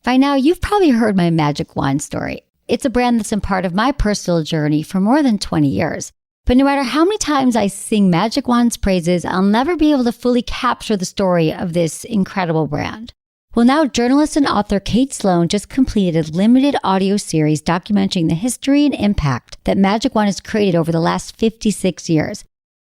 By now, you've probably heard my magic wand story. It's a brand that's been part of my personal journey for more than 20 years. But no matter how many times I sing Magic Wand's praises, I'll never be able to fully capture the story of this incredible brand. Well, now journalist and author Kate Sloan just completed a limited audio series documenting the history and impact that Magic Wand has created over the last 56 years.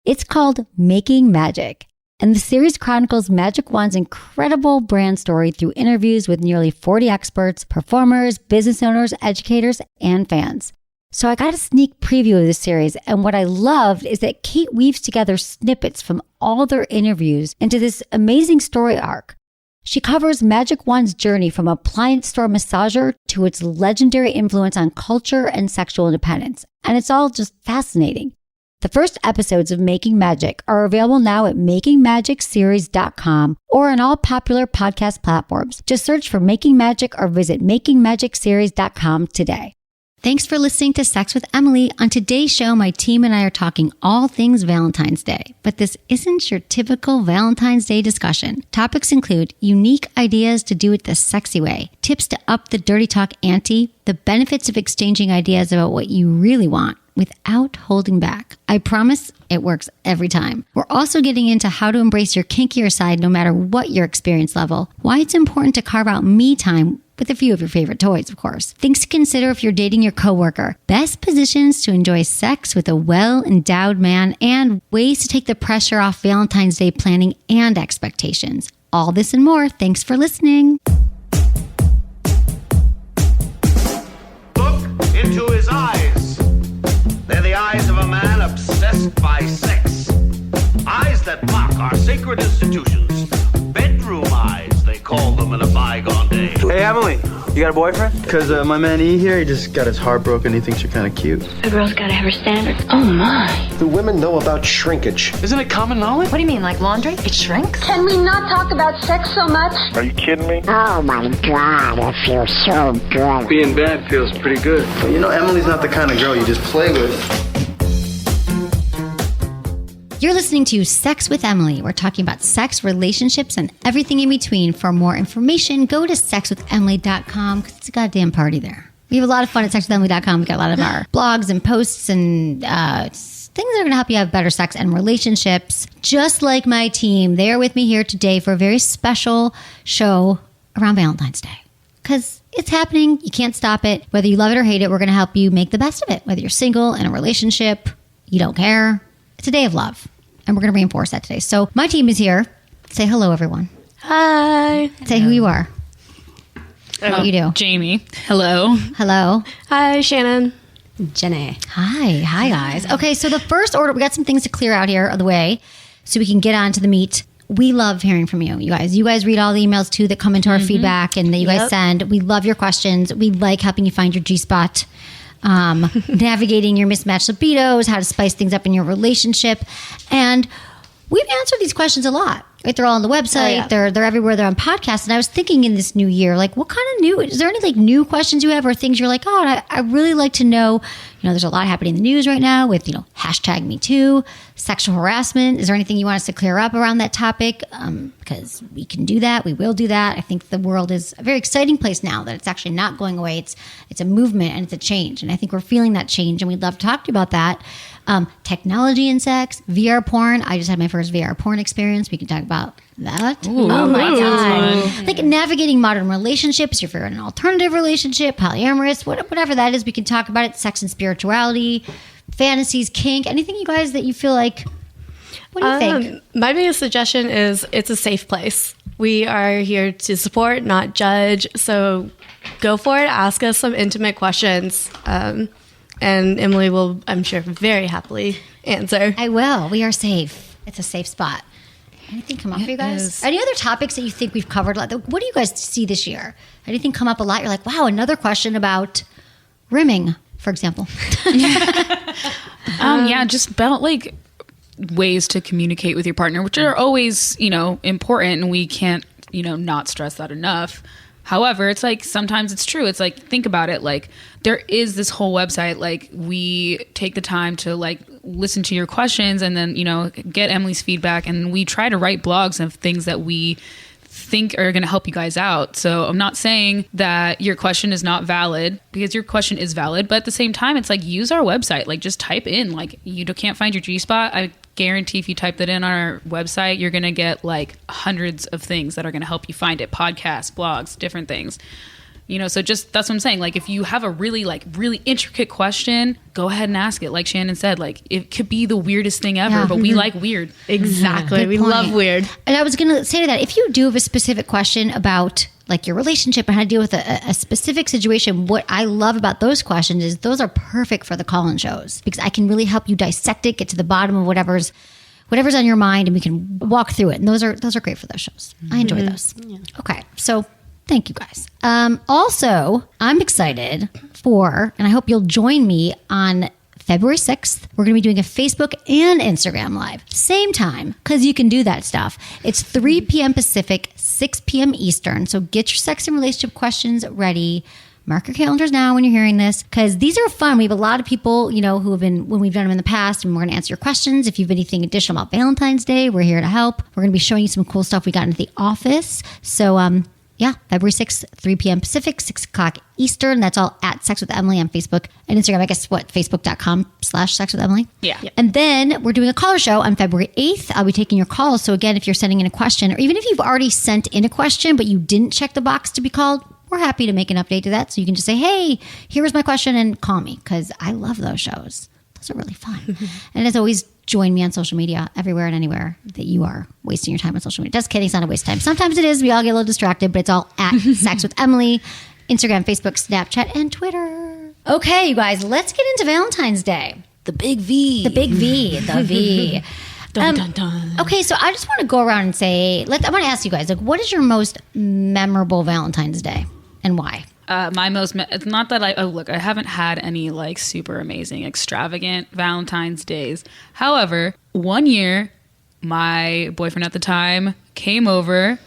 It's called Making Magic. And the series chronicles Magic Wand's incredible brand story through interviews with nearly 40 experts, performers, business owners, educators, and fans. So I got a sneak preview of this series, and what I loved is that Kate weaves together snippets from all their interviews into this amazing story arc. She covers Magic Wand's journey from appliance store massager to its legendary influence on culture and sexual independence, and it's all just fascinating. The first episodes of Making Magic are available now at makingmagicseries.com or on all popular podcast platforms. Just search for Making Magic or visit makingmagicseries.com today. Thanks for listening to Sex with Emily. On today's show, my team and I are talking all things Valentine's Day. But this isn't your typical Valentine's Day discussion. Topics include unique ideas to do it the sexy way, tips to up the dirty talk ante, the benefits of exchanging ideas about what you really want without holding back. I promise it works every time. We're also getting into how to embrace your kinkier side no matter what your experience level, why it's important to carve out me time with a few of your favorite toys, of course. Things to consider if you're dating your coworker, best positions to enjoy sex with a well-endowed man, and ways to take the pressure off Valentine's Day planning and expectations. All this and more. Thanks for listening. Look into his eyes. They're the eyes of a man obsessed by sex. Eyes that mock our sacred institutions. Bedroom eyes, they call them in a bygone day. Hey, Emily, you got a boyfriend? Because my man E here, he just got his heart broken. He thinks you're kind of cute. A girl's got to have her standards. Oh, my. Do women know about shrinkage? Isn't it common knowledge? What do you mean, like laundry? It shrinks? Can we not talk about sex so much? Are you kidding me? Oh my God, it feels so good. Being bad feels pretty good. But you know, Emily's not the kind of girl you just play with. You're listening to Sex with Emily. We're talking about sex, relationships, and everything in between. For more information, go to sexwithemily.com because it's a goddamn party there. We have a lot of fun at sexwithemily.com. We got a lot of our blogs and posts and things that are going to help you have better sex and relationships. Just like my team, they're with me here today for a very special show around Valentine's Day. Because it's happening. You can't stop it. Whether you love it or hate it, we're going to help you make the best of it. Whether you're single, in a relationship, you don't care. It's a day of love. And we're going to reinforce that today. So my team is here. Say hello, everyone. Hi. Say who you are. What you do. Jamie. Hello. Hello. Hi, Shannon. Jenny. Hi, guys. Okay, so the first order, we got some things to clear out here of the way so we can get on to the meat. We love hearing from you guys. You guys read all the emails, too, that come into our feedback and that you guys send. We love your questions. We like helping you find your G-spot. Navigating your mismatched libidos, how to spice things up in your relationship. And we've answered these questions a lot. Right? They're all on the website. They're everywhere. They're on podcasts. And I was thinking in this new year, like, what kind of is there any like new questions you have or things you're like, oh, I really like to know, there's a lot happening in the news right now with, hashtag Me Too, sexual harassment. Is there anything you want us to clear up around that topic? Because we can do that. We will do that. I think the world is a very exciting place now that it's actually not going away. It's a movement and it's a change. And I think we're feeling that change and we'd love to talk to you about that. Technology and sex, VR porn. I just had my first VR porn experience. We can talk about that. Ooh, oh my God. Like navigating modern relationships, if you're in an alternative relationship, polyamorous, whatever that is, we can talk about it. Sex and spirituality, fantasies, kink, anything you guys that you feel like, what do you think? My biggest suggestion is it's a safe place. We are here to support, not judge. So go for it. Ask us some intimate questions. And Emily will, I'm sure, very happily answer. I will. We are safe. It's a safe spot. Anything come up for you guys? Any other topics that you think we've covered? What do you guys see this year? Anything come up a lot? You're like, wow, another question about rimming, for example. Just about like ways to communicate with your partner, which are always, important, and we can't, not stress that enough. However, it's like sometimes it's true. It's like, think about it. Like there is this whole website. Like we take the time to like listen to your questions and then, get Emily's feedback. And we try to write blogs of things that we think are going to help you guys out. So I'm not saying that your question is not valid, because your question is valid, but at the same time, it's like, use our website. Like, just type in, like, you can't find your G-spot. I guarantee if you type that in on our website, you're going to get like hundreds of things that are going to help you find it. Podcasts, blogs, different things. You know, so just, that's what I'm saying. Like, if you have a really intricate question, go ahead and ask it. Like Shannon said, like, it could be the weirdest thing ever, but we like weird. Exactly. Good We point. love weird. And I was going to say to that, if you do have a specific question about like your relationship and how to deal with a specific situation, what I love about those questions is those are perfect for the call-in shows, because I can really help you dissect it, get to the bottom of whatever's on your mind, and we can walk through it. And those are great for those shows. I enjoy those. Yeah. Okay. So thank you guys. Also, I'm excited for, and I hope you'll join me on February 6th. We're going to be doing a Facebook and Instagram Live. Same time, because you can do that stuff. It's 3 p.m. Pacific, 6 p.m. Eastern. So get your sex and relationship questions ready. Mark your calendars now when you're hearing this, because these are fun. We have a lot of people, you know, who have been, when we've done them in the past, and we're going to answer your questions. If you have anything additional about Valentine's Day, we're here to help. We're going to be showing you some cool stuff we got into the office. So, yeah, February 6th, 3 p.m. Pacific, 6 o'clock Eastern. That's all at Sex with Emily on Facebook and Instagram. I guess Facebook.com/Sex with Emily. Yeah. And then we're doing a caller show on February 8th. I'll be taking your calls. So again, if you're sending in a question, or even if you've already sent in a question, but you didn't check the box to be called, we're happy to make an update to that. So you can just say, hey, here was my question, and call me, because I love those shows. Those are really fun. And as always, join me on social media everywhere and anywhere that you are wasting your time on social media. Just kidding, it's not a waste of time. Sometimes it is. We all get a little distracted, but it's all at Sex with Emily, Instagram, Facebook, Snapchat, and Twitter. Okay, you guys, let's get into Valentine's Day. The big V. The big V. The V. Dun, dun, dun. Okay, so I just want to go around and say, I want to ask you guys, like, what is your most memorable Valentine's Day and why? It's not that I haven't had any like super amazing, extravagant Valentine's days. However, one year, my boyfriend at the time came over,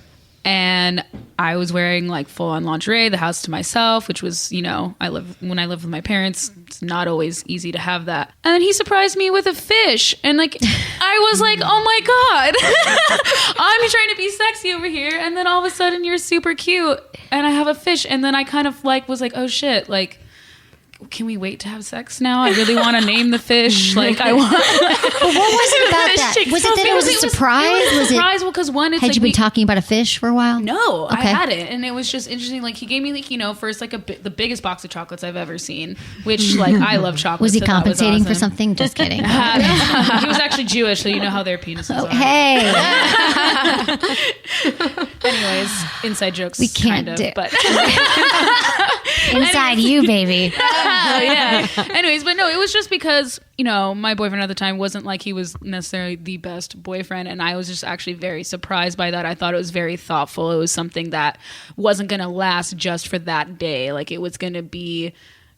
and I was wearing like full on lingerie, the house to myself, which was, you know, when I lived with my parents, it's not always easy to have that. And then he surprised me with a fish. And like, I was like, oh my God, I'm trying to be sexy over here. And then all of a sudden you're super cute and I have a fish. And then I kind of like was like, oh shit, like, can we wait to have sex now? I really want to name the fish. Like, I want. But what was it about that? Was it that it was a surprise? It was a surprise. Well, because one, it's had like you been talking about a fish for a while? No, Okay. I hadn't, and it was just interesting. Like, he gave me, like, you know, first like the biggest box of chocolates I've ever seen, which like I love chocolates. Was he so that was compensating for awesome. something? Just kidding. He was actually Jewish, so you know how their penises are. Hey, Anyways, inside jokes. We can't kind of, do- but inside you, baby. yeah. Anyways, but no, it was just because, you know, my boyfriend at the time wasn't like he was necessarily the best boyfriend, and I was just actually very surprised by that. I thought it was very thoughtful. It was something that wasn't going to last just for that day. Like, it was going to be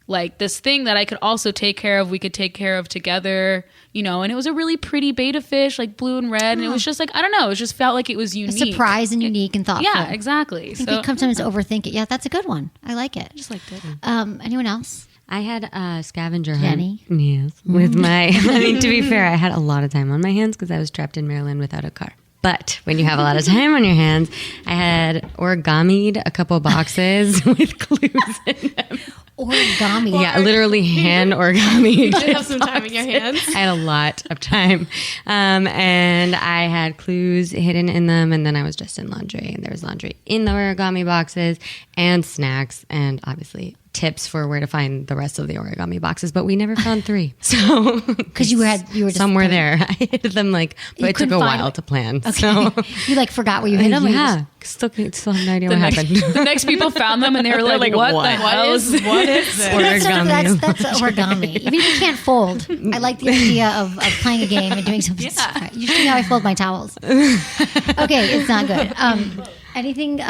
like this thing that I could also take care of. We could take care of together, you know, and it was a really pretty beta fish, like blue and red. And it was just like, I don't know. It just felt like it was A unique. surprise and unique and thoughtful. Yeah, exactly. I think we sometimes overthink it. Yeah, that's a good one. I like it. just liked it. Anyone else? I had a scavenger Jenny? hunt. Yes. With my, I mean, to be fair, I had a lot of time on my hands because I was trapped in Maryland without a car. But when you have a lot of time on your hands, I had origamied a couple boxes with clues in them. Origami. Yeah, literally hand origami. You did have some time in your hands. I had a lot of time. And I had clues hidden in them. And then I was just in laundry. And there was laundry in the origami boxes and snacks and obviously tips for where to find the rest of the origami boxes. But we never found 3. So Because you were just somewhere there. I hid them but it took couldn't a find while it. to plan. Okay. So you like forgot where you hid them? or you yeah. Still have no idea what next, happened. the next people found them and they were like, what the hell is this? Origami. That's origami. Even if you can't fold, I like the idea of playing a game and doing something. Yeah. You should see how I fold my towels. Okay, it's not good. Anything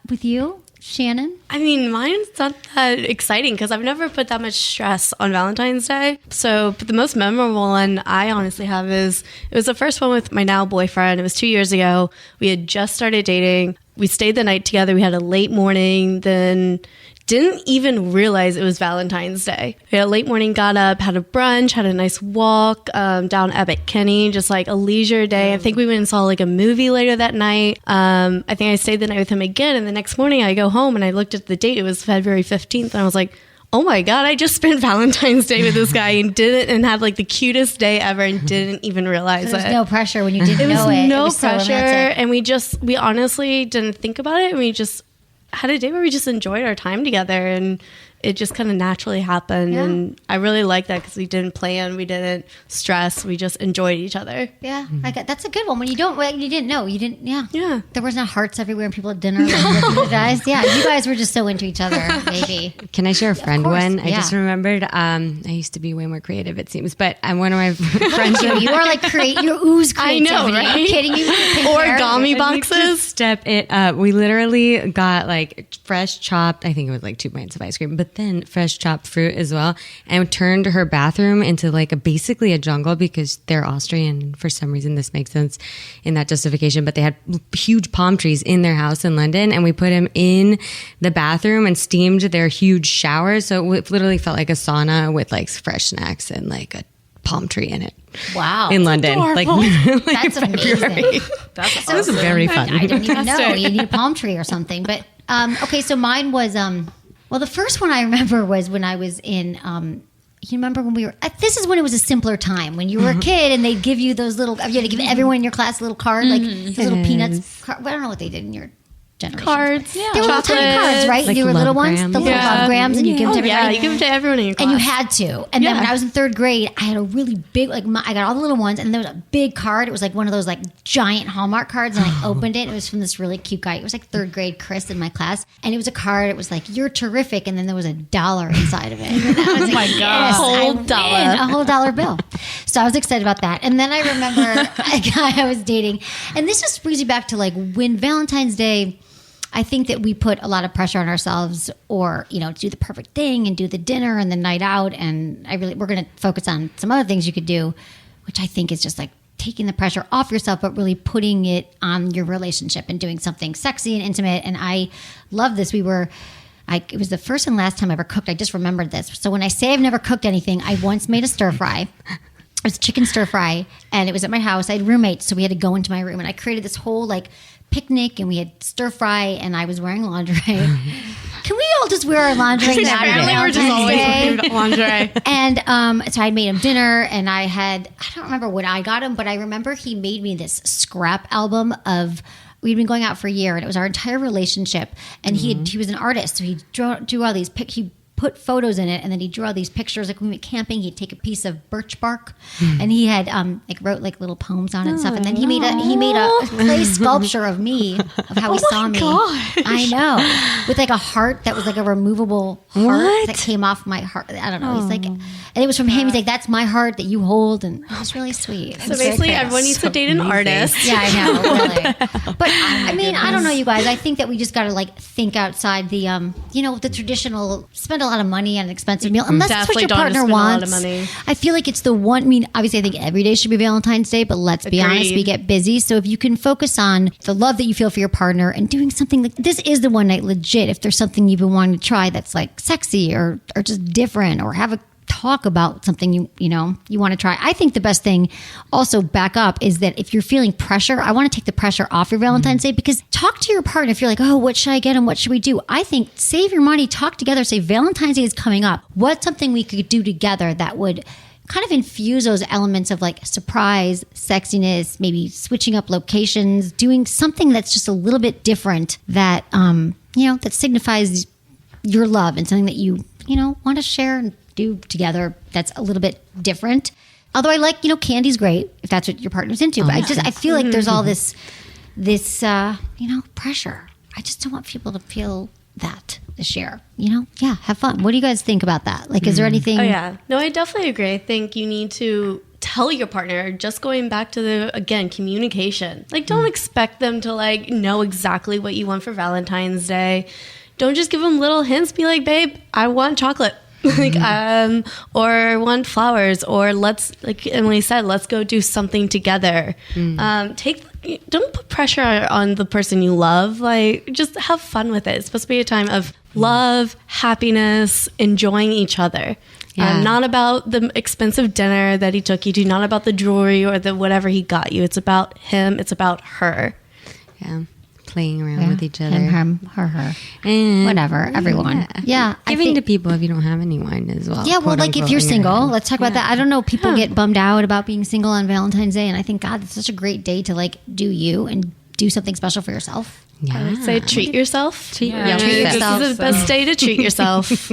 with you, Shannon? I mean, mine's not that exciting because I've never put that much stress on Valentine's Day. So, but the most memorable one I honestly have is, it was the first one with my now boyfriend. It was 2 years ago. We had just started dating. we stayed the night together. We had a late morning, then didn't even realize it was Valentine's Day. We had a late morning, got up, had a brunch, had a nice walk down Abbot Kinney, just like a leisure day. I think we went and saw like a movie later that night. I think I stayed the night with him again. And the next morning I go home and I looked at the date. It was February 15th. And I was like, oh my God, I just spent Valentine's Day with this guy and had like the cutest day ever and didn't even realize There's it. no pressure when you didn't know it. No It was so pressure. romantic. And we honestly didn't think about it. And we just had a day where we just enjoyed our time together, and it just kind of naturally happened. Yeah. And I really like that because we didn't plan, we didn't stress, we just enjoyed each other. Yeah, that's a good one. When you didn't know, you didn't. Yeah. There was not hearts everywhere and people at dinner. You guys, you guys were just so into each other. Maybe. Can I share a friend course, one? I yeah. just remembered. I used to be way more creative, it seems, but one of my friends. You are like you ooze I creativity. know, right? Are you kidding me? Origami boxes. Step it up. We literally got like fresh chopped, I think it was like 2 pints of ice cream, but then fresh chopped fruit as well, and turned her bathroom into like basically a jungle because they're Austrian. For some reason, this makes sense in that justification, but they had huge palm trees in their house in London, and we put him in the bathroom and steamed their huge showers. So it literally felt like a sauna with like fresh snacks and like a palm tree in it. Wow. In London. Like That's amazing. That was very fun. I didn't even know. You need a palm tree or something. But okay, so mine was well, the first one I remember was when I was in you remember when we were this is when it was a simpler time, when you were a kid and they'd give you those little, you had to give everyone in your class a little card, like those little peanuts. I don't know what they did in your generation. Cards. They were little tiny cards, right? Like They were little ones, love-grams. the little love grams, and you give them to everybody. Yeah, you give it to everyone in your class. And you had to. And then when I was in third grade, I had a really big, I got all the little ones, and there was a big card. It was like one of those like giant Hallmark cards, and I opened it. It was from this really cute guy. It was like third grade Chris in my class, and it was a card. It was like, "You're terrific," and then there was $1 inside of it. And I was like, yes, a whole dollar bill. So I was excited about that. And then I remember a guy I was dating, and this just brings me back to like when Valentine's Day. I think that we put a lot of pressure on ourselves, or, to do the perfect thing and do the dinner and the night out. And we're going to focus on some other things you could do, which I think is just like taking the pressure off yourself, but really putting it on your relationship and doing something sexy and intimate. And I love this. It was the first and last time I ever cooked. I just remembered this. So when I say I've never cooked anything, I once made a stir fry. It was chicken stir fry, and it was at my house. I had roommates, so we had to go into my room, and I created this whole like picnic, and we had stir fry, and I was wearing lingerie. Can we all just wear our lingerie now? Apparently we're just always wearing lingerie. And so I made him dinner, and I don't remember what I got him, but I remember he made me this scrap album of. We'd been going out for a year, and it was our entire relationship. And he was an artist, so he drew all these he put photos in it, and then he drew all these pictures. Like when we went camping, he'd take a piece of birch bark, and he had wrote like little poems on it and stuff. And then he made a clay sculpture of me, of how he saw me. Gosh. I know, with like a heart that was like a removable heart that came off my heart. I don't know. He's like, and it was from him. He's like, "That's my heart that you hold," and it was really sweet. So basically, everyone needs to date an artist. Yeah, I know, really. But I mean, I don't know, you guys. I think that we just got to like think outside the, the traditional. Spend a lot of money on an expensive meal, unless that's what your partner wants. I feel like it's the one. I mean, obviously, I think every day should be Valentine's Day, but let's be honest, we get busy. So if you can focus on the love that you feel for your partner and doing something like this is the one night legit. If there's something you've been wanting to try that's like sexy or just different, or have a talk about something you want to try. I think the best thing, also back up, is that if you're feeling pressure, I want to take the pressure off your Valentine's Day, because talk to your partner. If you're like, oh, what should I get and what should we do? I think save your money, talk together, say Valentine's Day is coming up. What's something we could do together that would kind of infuse those elements of like surprise, sexiness, maybe switching up locations, doing something that's just a little bit different that, that signifies your love and something that you want to share and do together that's a little bit different. Although I like, candy's great if that's what your partner's into. But I feel like there's all this pressure. I just don't want people to feel that this year. Yeah, have fun. What do you guys think about that? Like, is there anything? Oh yeah, no, I definitely agree. I think you need to tell your partner, just going back to communication. Like, don't expect them to like know exactly what you want for Valentine's Day. Don't just give them little hints. Be like, babe, I want chocolate. like, or want flowers, or let's, like Emily said, let's go do something together. Don't put pressure on the person you love. Like, just have fun with it. It's supposed to be a time of love, happiness, enjoying each other. Yeah. Not about the expensive dinner that he took you to, not about the jewelry or the whatever he got you. It's about him. It's about her. Yeah. Playing around with each other. Him, her. And Whatever. Everyone. Yeah. Giving to people if you don't have anyone as well. Yeah, well, quote like if unquote, you're in your single, head. let's talk about that. I don't know. People get bummed out about being single on Valentine's Day. And I think, God, it's such a great day to like do you and do something special for yourself. Yeah. I would say treat yourself. Treat This yourself. is the best day to treat yourself.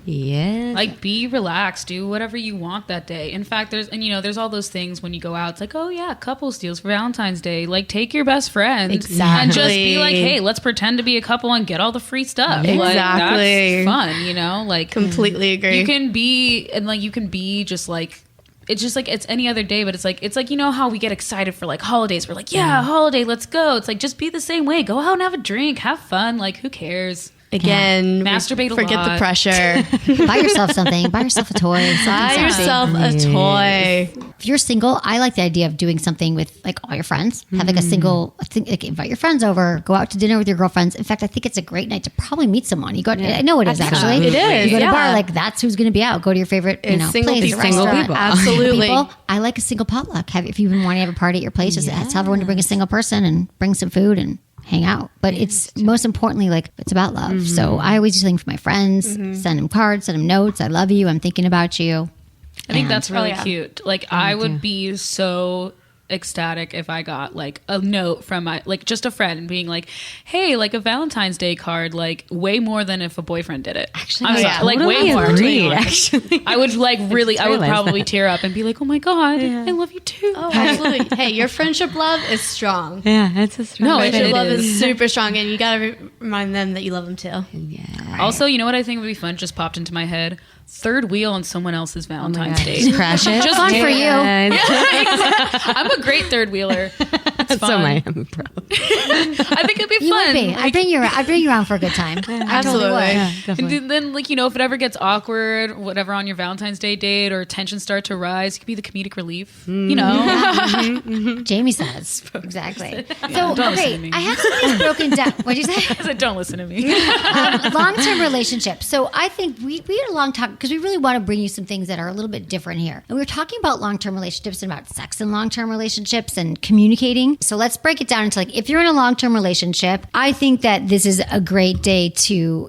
Yeah. Like, be relaxed, do whatever you want that day. In fact, there's all those things when you go out. It's like, oh yeah, couples deals for Valentine's Day. Like, take your best friend and just be like, hey, let's pretend to be a couple and get all the free stuff. Exactly. Like, that's fun, like Completely agree. you can be just like, it's just like it's any other day, but it's like you know how we get excited for like holidays. We're like, yeah, holiday, let's go. It's like, just be the same way. Go out and have a drink, have fun. Like, who cares? Again, Masturbate a forget lot. the pressure. Buy yourself something. Buy yourself a toy. Buy Something sexy. yourself a toy. If you're single, I like the idea of doing something with like all your friends. Have like a single, like invite your friends over, go out to dinner with your girlfriends. In fact, I think it's a great night to probably meet someone. You go, I know it is actually. It is, You go to a bar, yeah. like that's who's going to be out. Go to your favorite, Single place, people. restaurant. people. Absolutely. People. I like a single potluck. If you've been wanting to have a party at your place, just tell everyone to bring a single person and bring some food and hang out. But it's most importantly, like, it's about love. So I always do something for my friends, send them cards, send them notes. I love you. I'm thinking about you. I think that's really yeah. cute. Like, I would be so ecstatic if I got like a note from my, like, just a friend being like, hey, like a Valentine's Day card, like way more than if a boyfriend did it. Actually, I'm I sorry, like totally way more. to be agreed, honest. actually. I would like really, I would realized probably that. tear up and be like, oh my God, I love you too. Oh, absolutely. Hey, your friendship love is strong. Yeah, it's a strong No, Friendship it love is. is super strong, and you gotta remind them that you love them too. Yeah. Also, you know what I think would be fun? Just popped into my head. Third wheel on someone else's Valentine's Day. Just crash it. Just Fun for you. I'm a great third wheeler. It's fun. So am I. I'm a pro. I think it'd be You fun. would be. I'd bring you around for a good time. I totally would. Absolutely. And then, like, if it ever gets awkward, whatever, on your Valentine's Day date, or tensions start to rise, you could be the comedic relief. Jamie says. Exactly. So, don't listen okay, to me. I have some of these broken down. What'd you say? I said, don't listen to me. Long-term relationships. So I think we had a long talk because we really want to bring you some things that are a little bit different here. And we were talking about long-term relationships and about sex in long-term relationships and communicating. So let's break it down into, like, if you're in a long-term relationship, I think that this is a great day to,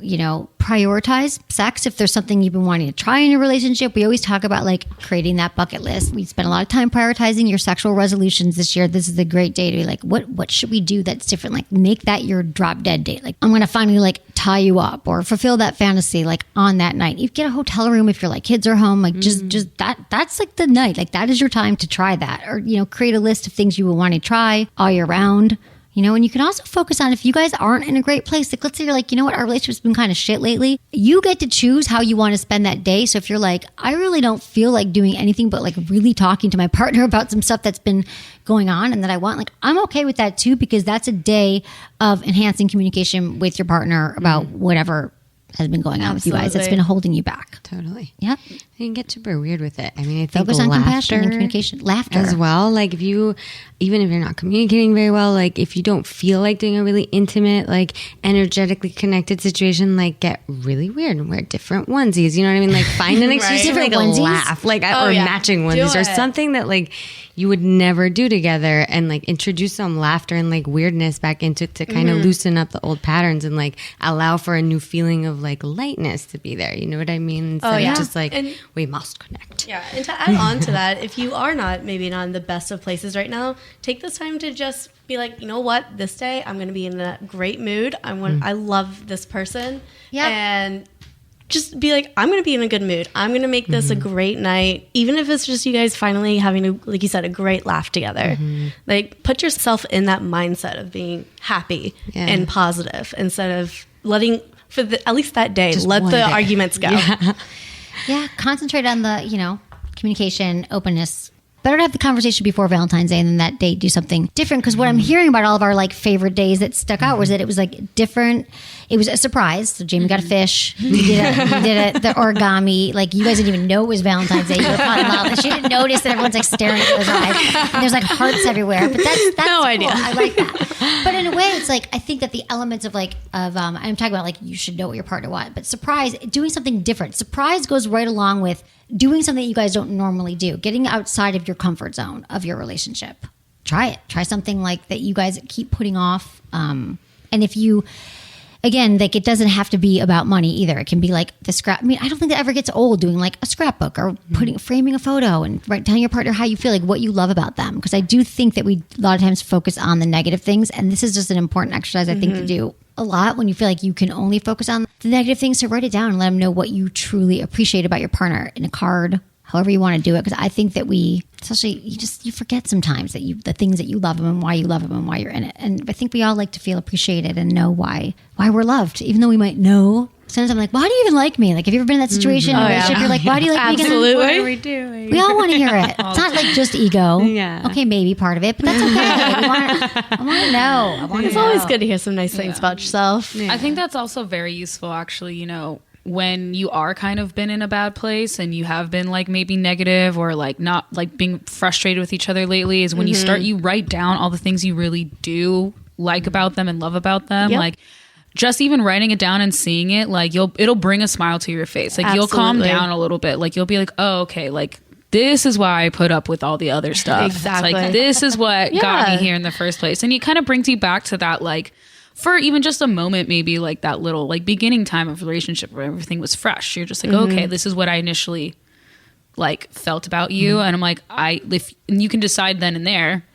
prioritize sex. If there's something you've been wanting to try in your relationship, we always talk about like creating that bucket list. We spend a lot of time prioritizing your sexual resolutions this year. This is a great day to be like, what should we do that's different? Like, make that your drop dead date. Like, I'm going to finally like tie you up or fulfill that fantasy like on that night. You get a hotel room if you're like kids are home, like just that's like the night. Like, that is your time to try that, or create a list of things you will want to try all year round. And you can also focus on, if you guys aren't in a great place, like, let's say you're like, you know what, our relationship's been kind of shit lately. You get to choose how you want to spend that day. So if you're like, I really don't feel like doing anything but like really talking to my partner about some stuff that's been going on and that I want, like, I'm okay with that too, because that's a day of enhancing communication with your partner about whatever has been going on with you guys that's been holding you back. Totally. Yep. You can get super weird with it. I mean, I think Focus on compassion and laughter communication. Laughter. as well. Like, even if you're not communicating very well, like if you don't feel like doing a really intimate, like energetically connected situation, like get really weird and wear different onesies. You know what I mean? Like, find an excuse to like Different onesies? laugh, like or matching onesies or something that like you would never do together, and like introduce some laughter and like weirdness back into to kind of loosen up the old patterns and like allow for a new feeling of like lightness to be there. You know what I mean? Instead of just like, And- we must connect. Yeah, and to add on to that, if you are maybe not in the best of places right now, take this time to just be like, you know what, this day I'm going to be in a great mood. I love this person. Yep. And just be like, I'm going to be in a good mood. I'm going to make this a great night, even if it's just you guys finally having, like you said, a great laugh together. Like, put yourself in that mindset of being happy and positive instead of letting, at least that day, Just let one the day. arguments go. Yeah, concentrate on the, communication, openness, better to have the conversation before Valentine's Day and then that day do something different. Because what I'm hearing about all of our like favorite days that stuck out was that it was like different. It was a surprise. So Jamie got a fish. You did the origami. Like you guys didn't even know it was Valentine's Day. You were caught in love. And she didn't notice that everyone's like staring at those eyes. And there's like hearts everywhere. But that's no cool. idea. I like that. But in a way, it's like I think that the elements of I'm talking about like you should know what your partner wants. But surprise, doing something different. Surprise goes right along with doing something that you guys don't normally do. Getting outside of your comfort zone of your relationship. Try it. Try something like that you guys keep putting off. And if you. Again, like it doesn't have to be about money either. It can be like the scrap. I mean, I don't think that ever gets old doing like a scrapbook or framing a photo and telling your partner how you feel, like what you love about them. Because I do think that we a lot of times focus on the negative things, and this is just an important exercise I think to do a lot when you feel like you can only focus on the negative things. So write it down and let them know what you truly appreciate about your partner in a card, however you want to do it. Because I think that especially you forget sometimes that the things that you love them and why you love them and why you're in it. And I think we all like to feel appreciated and know why we're loved, even though we might know. Sometimes I'm like, why do you even like me? Like, have you ever been in that situation in a relationship? You're like, why do you like me? Absolutely. What are we doing? We all want to hear it. It's not like just ego. Yeah. Okay, maybe part of it, but that's okay. I want to know. It's always good to hear some nice things about yourself. I think that's also very useful, actually, when you are kind of been in a bad place and you have been like maybe negative or like not like being frustrated with each other lately, is when you write down all the things you really do like about them and love about them. Yep. Like just even writing it down and seeing it, like it'll bring a smile to your face. Like you'll calm down a little bit. Like you'll be like, oh, okay, like this is why I put up with all the other stuff. Exactly. It's like this is what got me here in the first place. And it kind of brings you back to that, like, for even just a moment, maybe like that little like beginning time of relationship where everything was fresh. You're just like, okay, this is what I initially like felt about you. And I'm like, and you can decide then and there,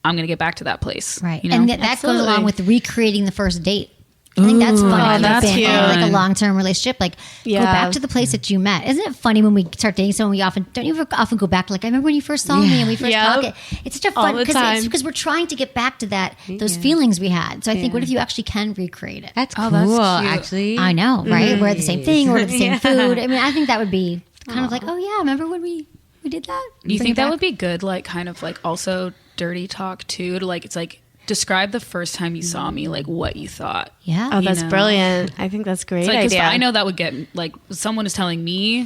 I'm going to get back to that place. Right. You know? And that goes along with recreating the first date. I think that's fun. Oh, that's in cute. like a long-term relationship. Like go back to the place that you met. Isn't it funny when we start dating someone? Don't you often go back? Like I remember when you first saw me and we first talked. It's such a fun because we're trying to get back to those feelings we had. So I think what if you actually can recreate it? That's cool. That's cute. Actually, I know, right? We're at the same thing. We're at the same food. I mean, I think that would be kind of like, oh yeah, remember when we did that? Do you think that would be good? Like kind of like also dirty talk too. To like it's like. Describe the first time you saw me, like what you thought. Yeah. Oh, that's brilliant. I think that's a great idea. I know that would get like someone is telling me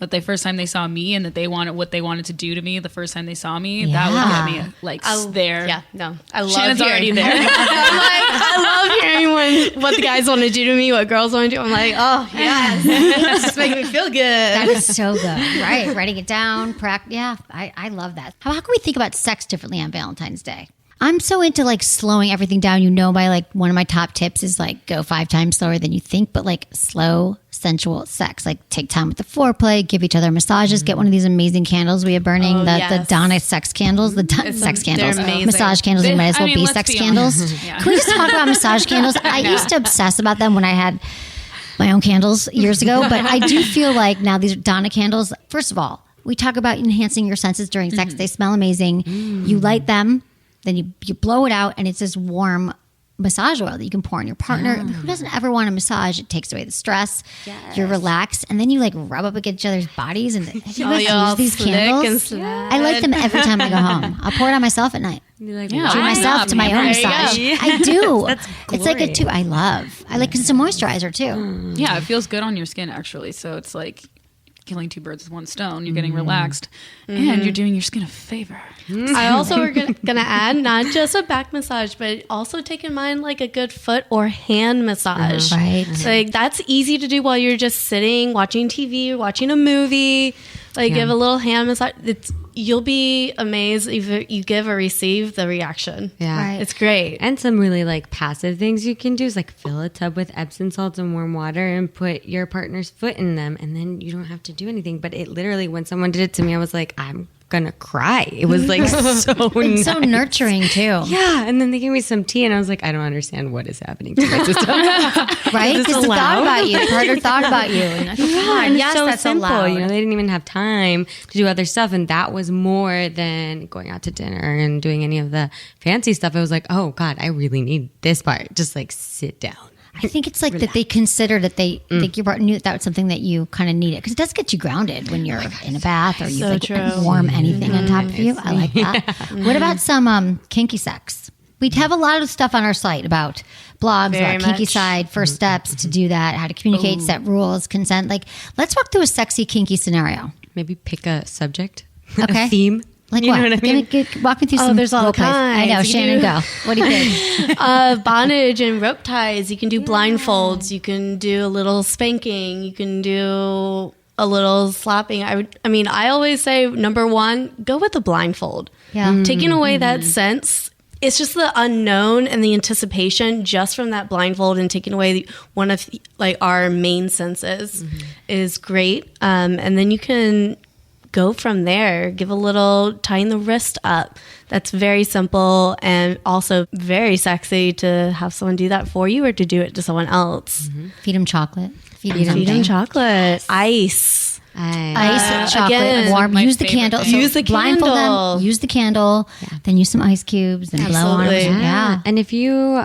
that the first time they saw me and that they wanted what they wanted to do to me the first time they saw me. Yeah. That would get me like there. Yeah, no, I love Shannon's hearing already there. I love hearing what the guys want to do to me, what girls want to do. I'm like, oh yes, this just making me feel good. That is so good. Right. Writing it down. Yeah, I love that. How can we think about sex differently on Valentine's Day? I'm so into like slowing everything down. My like one of my top tips is like go 5 times slower than you think, but like slow, sensual sex. Like take time with the foreplay, give each other massages, get one of these amazing candles we have burning, the Donna sex candles, sex candles, massage candles. They might as well be sex candles. Can we just talk about massage candles? I used to obsess about them when I had my own candles years ago, but I do feel like now these Donna candles, first of all, we talk about enhancing your senses during sex. They smell amazing. You light them. Then you blow it out, and it's this warm massage oil that you can pour on your partner. Who doesn't ever want a massage? It takes away the stress. Yes. You're relaxed, and then you like rub up against each other's bodies. And have you guys used these candles? I like them every time I go home. I'll pour it on myself at night. Like, treat myself to my own massage. I do. It's like a I like because it's a moisturizer too. Yeah, it feels good on your skin actually. So it's like killing 2 birds with 1 stone. You're getting relaxed and you're doing your skin a favor. I also were going to add not just a back massage, but also take in mind like a good foot or hand massage. Right. Like that's easy to do while you're just sitting, watching TV, watching a movie. Like give a little hand massage. You'll be amazed if you give or receive the reaction. Yeah. Right. It's great. And some really like passive things you can do is like fill a tub with Epsom salts and warm water and put your partner's foot in them, and then you don't have to do anything. But it literally, when someone did it to me, I was like, I'm gonna cry. It was like so It's so nurturing too. Yeah. And then they gave me some tea, and I was like, I don't understand what is happening to my system. Right? Because the thought about you, the partner thought about you. And like, and it's so that's simple. allowed. You know, they didn't even have time to do other stuff, and that was more than going out to dinner and doing any of the fancy stuff. I was like, oh God, I really need this part. Just like sit down. I think it's like that they consider that they think your partner knew that was something that you kind of needed because it does get you grounded when you're in a bath or you warm anything on top of you. I like that. What about some kinky sex? We have a lot of stuff on our site about blogs, about kinky side, first steps to do that, how to communicate, set rules, consent. Like, let's walk through a sexy kinky scenario. Maybe pick a subject, Okay. a theme. Like You what? know what I mean? Walk me through some there's all role plays. I know, kinds. You Shannon, do- go. What do you think? Bondage and rope ties. You can do blindfolds. You can do a little spanking. You can do a little slapping. I always say, number one, go with the blindfold. Yeah. Taking away that sense. It's just the unknown and the anticipation just from that blindfold and taking away one of like our main senses is great. And then you can go from there. Give a little tying the wrist up. That's very simple and also very sexy to have someone do that for you or to do it to someone else. Feed them chocolate. Feed them chocolate. Ice. Ice, chocolate, again, warm. my Use the favorite candle. thing. So Use the blindfold candle. them. Use the candle. Then use some ice cubes and blow on Absolutely. them. Yeah. And if you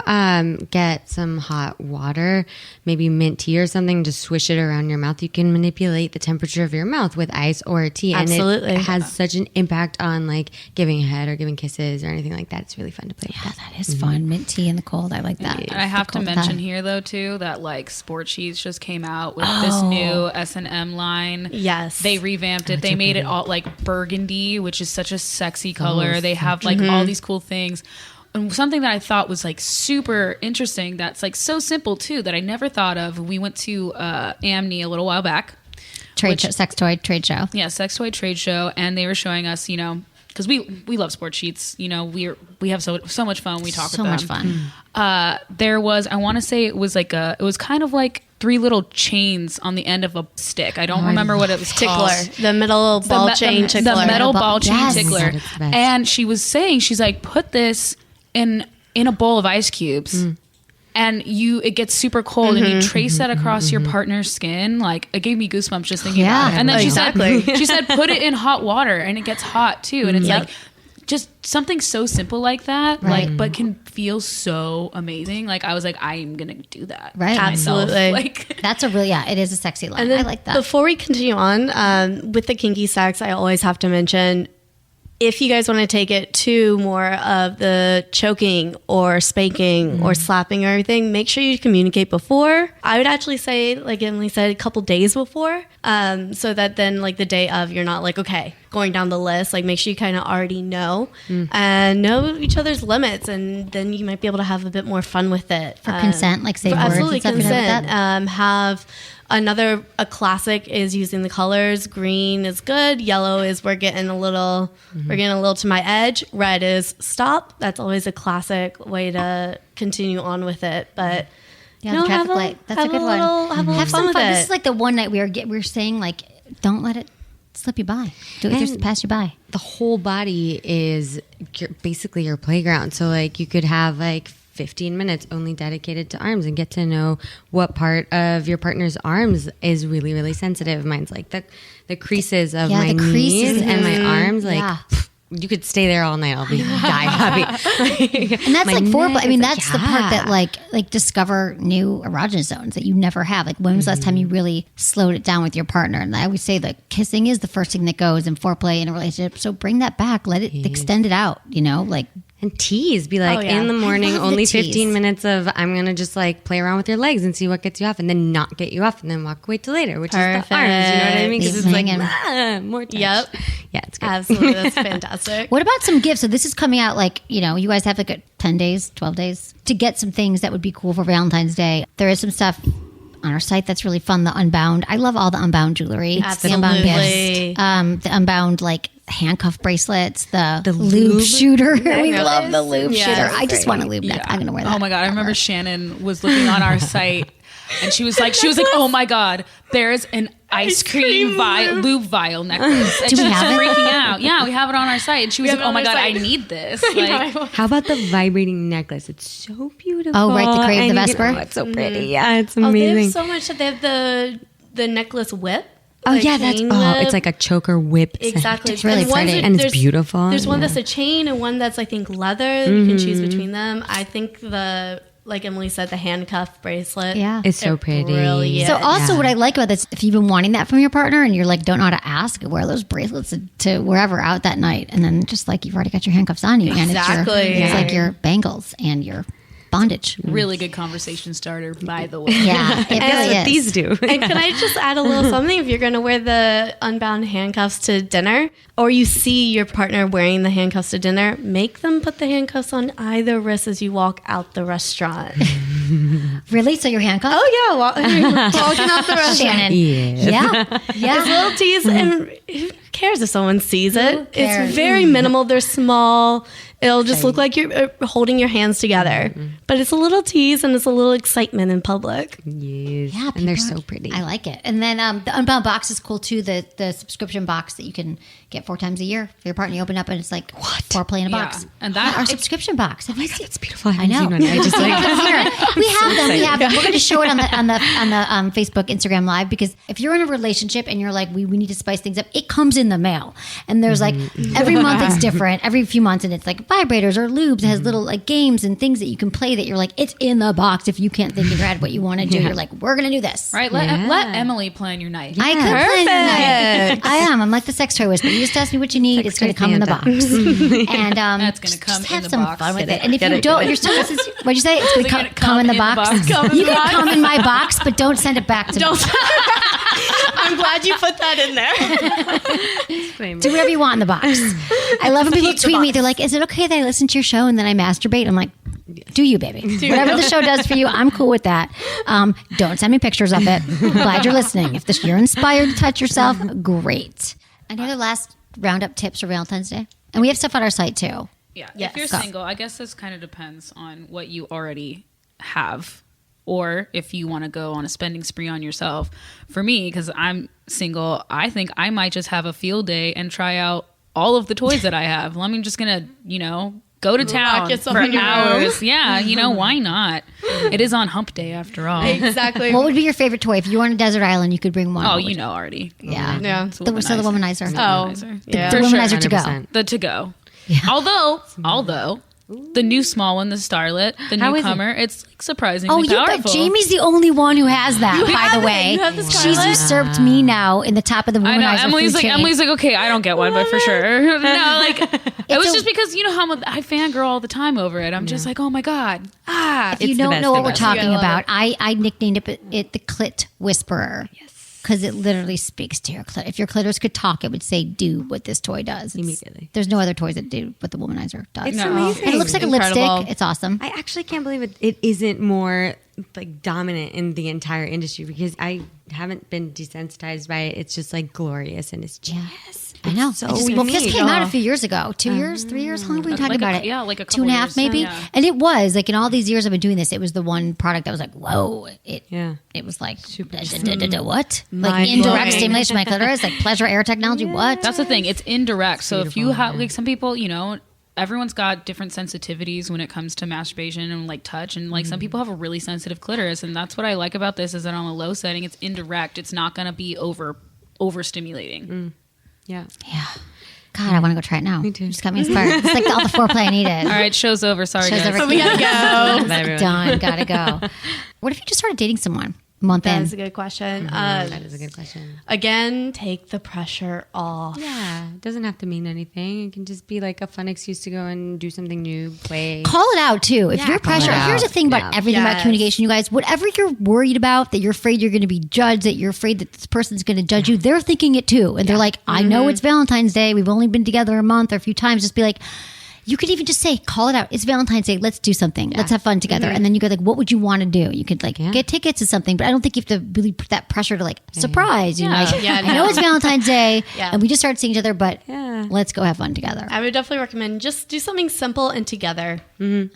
get some hot water, maybe mint tea or something, just swish it around your mouth. You can manipulate the temperature of your mouth with ice or tea. Absolutely. And it has such an impact on like giving a head or giving kisses or anything like that. It's really fun to play with. That is fun. Mint tea in the cold. I like that. I have to The cold mention time. here though too that like Sport Sheets just came out with this new S&M line. Yes. They revamped it. They made it all like burgundy, which is such a sexy color. They have like all these cool things. And something that I thought was like super interesting that's like so simple too that I never thought of. We went to Amni a little while back. Sex toy trade show. Yeah, sex toy trade show, and they were showing us, you know, because we love Sport Sheets. You know, we have so much fun when we talk So with much them. fun. There was, I want to say it was kind of like 3 little chains on the end of a stick. I don't remember what it was called. Tickler. The middle ball chain tickler. The metal ball chain Yes. tickler. It's the best. And she was saying, she's like, put this in a bowl of ice cubes. And it gets super cold, and you trace that across your partner's skin. Like, it gave me goosebumps just thinking Yeah. about it. And then Exactly. she said, put it in hot water, and it gets hot too. And it's like just something so simple like that, like, but can feel so amazing. Like, I was like, I'm gonna do that. Right. to myself. Absolutely. Like, That's it is a sexy line. And then I like that. Before we continue on, with the kinky sex, I always have to mention, if you guys want to take it to more of the choking or spanking or slapping or everything, make sure you communicate before. I would actually say, like Emily said, a couple days before, so that then like the day of, you're not like, okay, going down the list. Like, make sure you kind of already know and know each other's limits, and then you might be able to have a bit more fun with it. For consent, like say words absolutely and stuff. You know, with consent. that? Have a classic is using the colors. Green is good. Yellow is we're getting a little to my edge. Red is stop. That's always a classic way to continue on with it. But Yeah, the traffic light. That's a good one. Have a little Have fun some with fun. it. This is like the one night we were saying, like, don't let it slip you by. Do it just pass you by. The whole body is basically your playground. So like you could have like 15 minutes only dedicated to arms and get to know what part of your partner's arms is really, really sensitive. Mine's like the creases of my the creases. knees and my arms. Like Yeah. you could stay there all night. I'll be die happy. And that's My like foreplay. neck I mean, is that's the part that like discover new erogenous zones that you never have. Like, when was the last time you really slowed it down with your partner? And I always say that kissing is the first thing that goes in foreplay in a relationship. So bring that back. Let it extend it out. You know, like. And tease, be like, Oh, yeah. in the morning, I love the only tease. 15 minutes of, I'm going to just like play around with your legs and see what gets you off and then not get you off and then walk away till later, which is the arms. You know what I mean? Because it's like, more touch. Yep. Yeah, it's good. Absolutely. That's fantastic. What about some gifts? So this is coming out like, you know, you guys have like 10 days, 12 days to get some things that would be cool for Valentine's Day. There is some stuff on our site that's really fun. The Unbound. I love all the Unbound jewelry. The Unbound Absolutely. gifts. The Unbound like handcuff bracelets. The lube shooter. We love the lube Yes. shooter. I just want a lube neck. I'm gonna wear that. oh my God, I remember Shannon was looking on our site, and she was like, oh my God, there's an ice cream lube vial necklace. And Do we she was have it? freaking out. Yeah, we have it on our site. And she was have like, it oh on my our God, I site. need this. Like, How about the vibrating necklace? It's so beautiful. Oh, right, the Crave, the And you Vesper? know, it's so pretty. Yeah, it's Oh, they amazing. have so much. They have the necklace whip. Oh the yeah, that's chain it's whip. like a choker whip. Exactly. It's really ones pretty. that- And it's there's- beautiful. There's one Yeah. that's a chain and one that's I think leather. You can choose between them. I think the like Emily said, the handcuff bracelet. Yeah. It's so pretty. Brilliant. So also what I like about this, if you've been wanting that from your partner and you're like, don't know how to ask, wear those bracelets to wherever out that night. And then just like you've already got your handcuffs on you. Exactly. And it's like your bangles and your bondage. Really good conversation starter, by the way. Yeah, it really is. These do. And can I just add a little something? If you're going to wear the unbound handcuffs to dinner, or you see your partner wearing the handcuffs to dinner, make them put the handcuffs on either wrist as you walk out the restaurant. Really? So you're handcuffed? Oh, yeah. Walking out the restaurant. Shannon. Yeah. It's little tease, and who cares if someone sees it? cares? It's very minimal. They're small. It'll just look like you're holding your hands together. But it's a little tease and it's a little excitement in public. Yes. Yeah, And they're people so pretty. I like it. And then the Unbound box is cool too. The subscription box that you can get 4 times a year for your partner. You open up and it's like foreplay in a box. And that- our subscription box. Have you seen? It's beautiful. I know. I just like We have them. We have them. We're going to show it on the Facebook, Instagram Live, because if you're in a relationship and you're like, we need to spice things up, it comes in the mail. And there's like every month it's different. Every few months, and it's like vibrators or lubes. It has little like games and things that you can play that you're like, it's in the box. If you can't think in your head what you want to do, you're like, we're going to do this. Right? Let Emily plan your night. I could plan tonight. I am. I'm like the sex toy whisperer. You just ask me what you need. It's going to come in the box. And That's going to come just in have the some box. fun with it. And if you don't, you're still. What'd you say? It's going to come in the box. You can come in my box, but don't send it back to me. I'm glad you put that in there. Do whatever you want in the box. I love when people tweet me. They're like, "Is it okay that I listen to your show and then I masturbate?" I'm like, "Do you, baby? Whatever the show does for you, I'm cool with that. Don't send me pictures of it. Glad you're listening. If you're inspired to touch yourself, great." Any other last roundup tips for Valentine's Day? And we have stuff on our site too. Yeah. Yes. If you're single, I guess this kind of depends on what you already have, or if you want to go on a spending spree on yourself. For me, because I'm single, I think I might just have a field day and try out all of the toys that I have. I'm just going to, go to town yourself for in your hours. room. Yeah, why not? It is on hump day after all. Exactly. What would be your favorite toy if you were on a desert island? You could bring one. Oh, What would already. Yeah. Yeah. It's a The womanizer. Womanizer. Yeah. The For sure. womanizer to go. 100%. The to go. Although the new small one, the Starlet, the How is it? newcomer, it's like surprisingly Oh, powerful. Jamie's the only one who has that, by have the it. way. You have the She's Starlet? usurped me now in the top of the I know. womanizer Emily's food like, chain. okay, I don't get one, but for sure. No, like it was a- just because I fangirl all the time over it. I'm just like, oh my god, If you It's the don't best know what of we're us. talking Yeah, I love about, I nicknamed it the clit whisperer. Yes. Because it literally speaks to your clit. If your clitoris could talk, it would say, do what this toy does. Immediately. There's no other toys that do what the womanizer does. It's No. amazing. And it looks like a Incredible. lipstick. It's awesome. I actually can't believe it isn't more like dominant in the entire industry, because I haven't been desensitized by it. It's just like glorious and it's just I know. so This unique. came out a few years ago. 2 years, 3 years? How long have we been talking about it? Yeah, like a 2.5 couple maybe. years. Yeah. And it was like in all these years I've been doing this, it was the one product that was like, whoa. It was like, what? Like Mind indirect blowing. stimulation of my clitoris, like pleasure air technology. What? That's the thing. It's indirect. So if you have like some people, everyone's got different sensitivities when it comes to masturbation and like touch, and like some people have a really sensitive clitoris, and that's what I like about this is that on a low setting, it's indirect. It's not going to be overstimulating. Yeah. Yeah. God, I want to go try it now. Me too. You just got me inspired. It's like all the foreplay I needed. All right, show's over. Sorry, Show's guys. over. We gotta go. Bye, everyone. Done. Gotta go. What if you just started dating someone a month in? That's a good question. That is a good question. Again, take the pressure off. Yeah, it doesn't have to mean anything. It can just be like a fun excuse to go and do something new, play. Call it out too. If you're call it pressure, out. here's the thing about Yeah. everything about Yes. communication, you guys. Whatever you're worried about, that you're afraid you're going to be judged, that you're afraid that this person's going to judge you, they're thinking it too, and they're like, "I know it's Valentine's Day. We've only been together a month or a few times." Just be like. You could even just say, call it out. It's Valentine's Day. Let's do something. Let's have fun together. And then you go like, what would you want to do? You could like get tickets to something, but I don't think you have to really put that pressure to like surprise. You know, like, Yeah, I know it's Valentine's Day Yeah. and we just started seeing each other, but Yeah. let's go have fun together. I would definitely recommend just do something simple and together.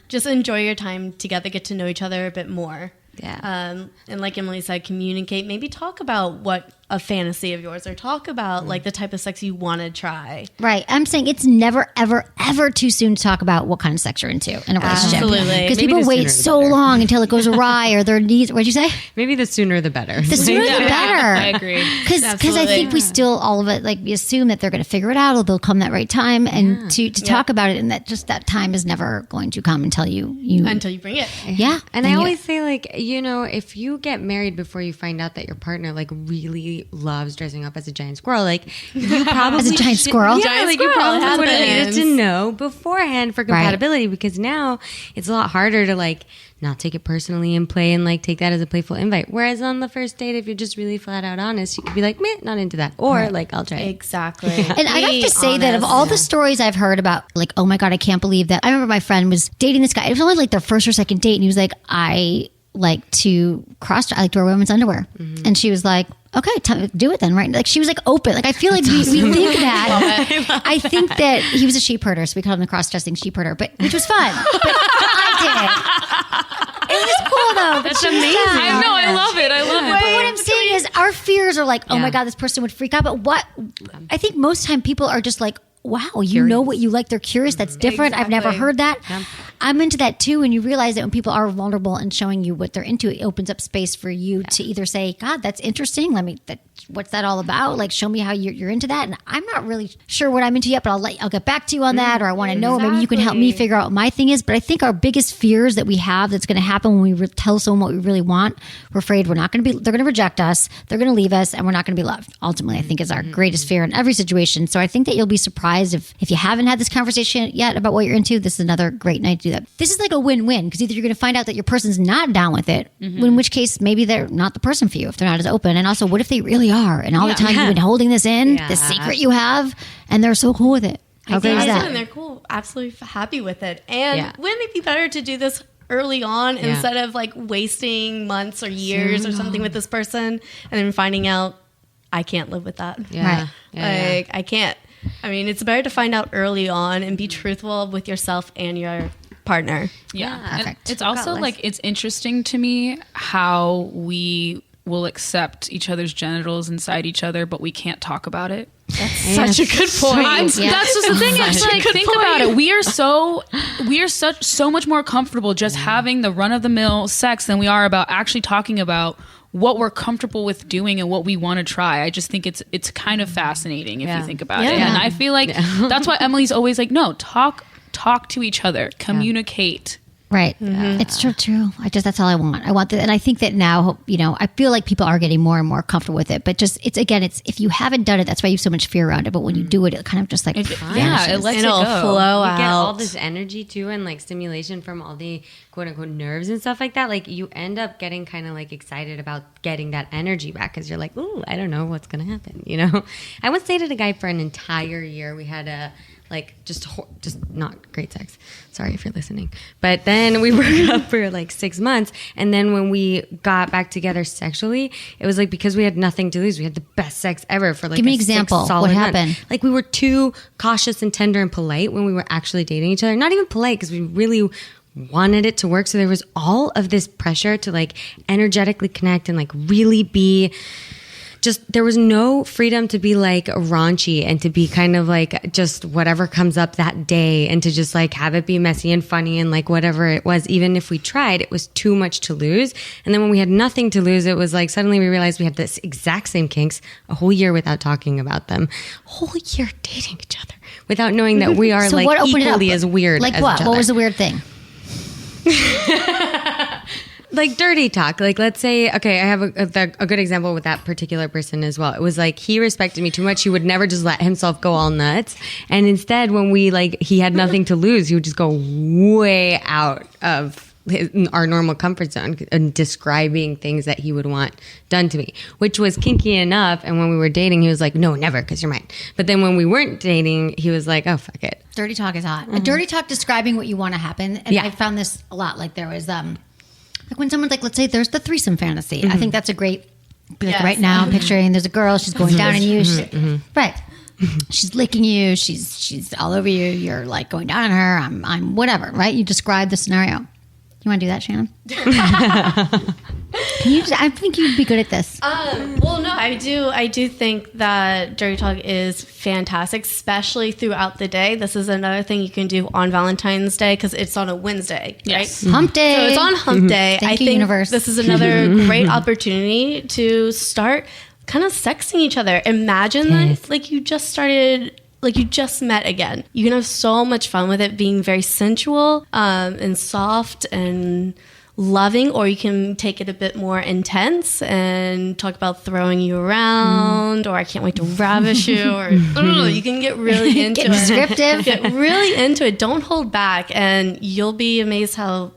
Just enjoy your time together, get to know each other a bit more. Yeah. And like Emily said, communicate. Maybe talk about what a fantasy of yours, or talk about like the type of sex you want to try. Right. I'm saying it's never, ever, ever too soon to talk about what kind of sex you're into in a relationship. Absolutely. Because Maybe people the wait sooner the so better. long until it goes awry or their needs. What'd you say? Maybe the sooner the better. The sooner the better. I agree. Because I Absolutely. think we still, all of it, like we assume that they're going to figure it out or they'll come that right time. And to talk about it, and that just that time is never going to come until you Until you bring it. yeah. And I always say, like, you know, if you get married before you find out that your partner like really loves dressing up as a giant squirrel, like you probably As a giant should- squirrel? yeah, Giant like you squirrel, probably would have happens. needed to know beforehand for compatibility, because now it's a lot harder to like not take it personally and play and like take that as a playful invite. Whereas on the first date, if you're just really flat out honest, you could be like, meh, not into that, or like I'll try it. Exactly. And I have to say that of all the stories I've heard about, like, oh my God, I can't believe that. I remember my friend was dating this guy. It was only like their first or second date. And he was like, I like to I like to wear women's underwear. And she was like, okay, do it then, right? Like she was like open. Like I feel like we think that. I think that he was a sheep herder, so we called him the cross-dressing sheep herder, which was fun. But I did. It was cool though. That's amazing. I know. I love it. I love it. But what I'm saying is our fears are like, oh my God, this person would freak out. But what I think most time people are just like, wow, you know what you like. They're curious. That's different. I've never heard that. I'm into that too. And you realize that when people are vulnerable and showing you what they're into, it opens up space for you to either say, God, that's interesting. What's that all about? Like, show me how you're into that. And I'm not really sure what I'm into yet, but I'll get back to you on that, or I want to know, or maybe you can help me figure out what my thing is. But I think our biggest fears that we have that's going to happen when we tell someone what we really want, we're afraid they're going to reject us, they're going to leave us, and we're not going to be loved. Ultimately, I think is our greatest fear in every situation. So I think that you'll be surprised if you haven't had this conversation yet about what you're into. This is another great night to do that. This is like a win-win, because either you're going to find out that your person's not down with it, in which case maybe they're not the person for you if they're not as open. And also, what if they really are? And all the time you've been holding this in, this secret you have, and they're so cool with it. How great is that? And they're cool, absolutely happy with it. And wouldn't it be better to do this early on instead of like wasting months or years or something with this person and then finding out I can't live with that? Yeah. Like I can't. I mean, it's better to find out early on and be truthful with yourself and your partner. Yeah. Perfect. And it's also like, it's interesting to me how we will accept each other's genitals inside each other, but we can't talk about it. That's such a good point. That's just the thing. It's like, think about it. We are so much more comfortable just having the run of the mill sex than we are about actually talking about what we're comfortable with doing and what we want to try. I just think it's kind of fascinating if you think about it. And I feel like that's why Emily's always like, no, talk to each other, communicate. Right. It's true. That's all I want. I want that. And I think that now, I feel like people are getting more and more comfortable with it, but just, it's if you haven't done it, that's why you have so much fear around it. But when you do it, it kind of just like, it lets it It'll go. flow You out. get all this energy too, and like stimulation from all the quote unquote nerves and stuff like that. Like you end up getting kind of like excited about getting that energy back, because you're like, ooh, I don't know what's gonna happen. I once dated a guy for an entire year. We had a just not great sex. Sorry if you're listening. But then we broke up for like 6 months. And then when we got back together sexually, it was like because we had nothing to lose. We had the best sex ever for like Give me an 6 example. solid What months. happened? Like we were too cautious and tender and polite when we were actually dating each other. Not even polite, because we really wanted it to work. So there was all of this pressure to like energetically connect and like really be just, there was no freedom to be like raunchy and to be kind of like just whatever comes up that day, and to just like have it be messy and funny and like whatever it was. Even if we tried, it was too much to lose. And then when we had nothing to lose, it was like suddenly we realized we had this exact same kinks a whole year without talking about them, a whole year dating each other without knowing that we are So like what opened it up? equally as weird. Like as what? each What other. was the weird thing? Like dirty talk. Like, let's say, okay, I have a good example with that particular person as well. It was like he respected me too much. He would never just let himself go all nuts. And instead, when he had nothing to lose, he would just go way out of our normal comfort zone and describing things that he would want done to me, which was kinky enough. And when we were dating, he was like, no, never, because you're mine. But then when we weren't dating, he was like, oh, fuck it. Dirty talk is hot. A dirty talk describing what you want to happen. And I found this a lot. Like there was, like when someone's like, let's say there's the threesome fantasy. I think that's a great, like right now I'm picturing there's a girl, she's going down on you. Right. She's licking you. She's all over you. You're like going down on her. I'm whatever, right? You describe the scenario. You want to do that, Shannon? I think you'd be good at this. Well, no, I do think that dirty talk is fantastic, especially throughout the day. This is another thing you can do on Valentine's Day because it's on a Wednesday, Yes. right? Hump day. So it's on Hump Day. Thank I you, think universe. this is another great opportunity to start kind of sexing each other. Imagine that, like you just started. Like you just met again. You can have so much fun with it being very sensual and soft and loving, or you can take it a bit more intense and talk about throwing you around, or I can't wait to ravish you, or you can get really into Get descriptive. Get really into it. Don't hold back, and you'll be amazed how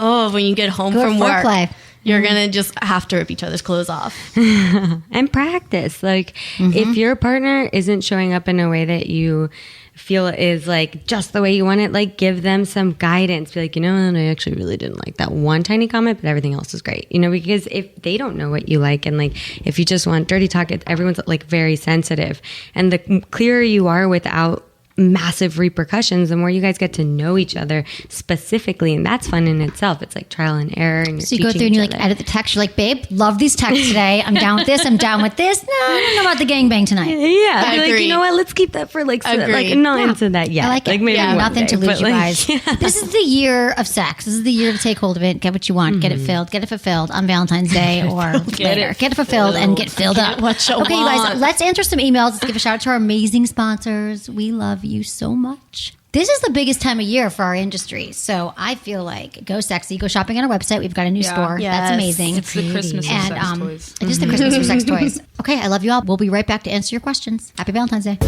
when you get home Good from work, foreplay. you're gonna just have to rip each other's clothes off. And practice. Like, if your partner isn't showing up in a way that you feel is like just the way you want it, like give them some guidance. Be like, you know what, I actually really didn't like that one tiny comment, but everything else is great. You know, because if they don't know what you like, and like if you just want dirty talk, everyone's like very sensitive. And the clearer you are without massive repercussions, the more you guys get to know each other specifically, and that's fun in itself. It's like trial and error, and So you go through and you like edit the text. You're like, babe, love these texts today. I'm down with this. I'm down with this. No, I don't know about the gangbang tonight. Yeah, I'd be like, Agreed. you know what? Let's keep that for like not into that yet. I like it. Maybe one nothing day, to lose, but, you like, guys. yeah. This is the year of sex. This is the year to take hold of it. Get what you want. Get it filled. Get it fulfilled on Valentine's Day or later. Get it fulfilled and get filled up. what you Okay, you want. guys, let's answer some emails. Let's give a shout out to our amazing sponsors. We love you so much. This is the biggest time of year for our industry. So I feel like go sexy. Go shopping on our website. We've got a new store. Yes. That's amazing. It's the Christmas of And sex toys. it is the Christmas for sex toys. Okay, I love you all. We'll be right back to answer your questions. Happy Valentine's Day.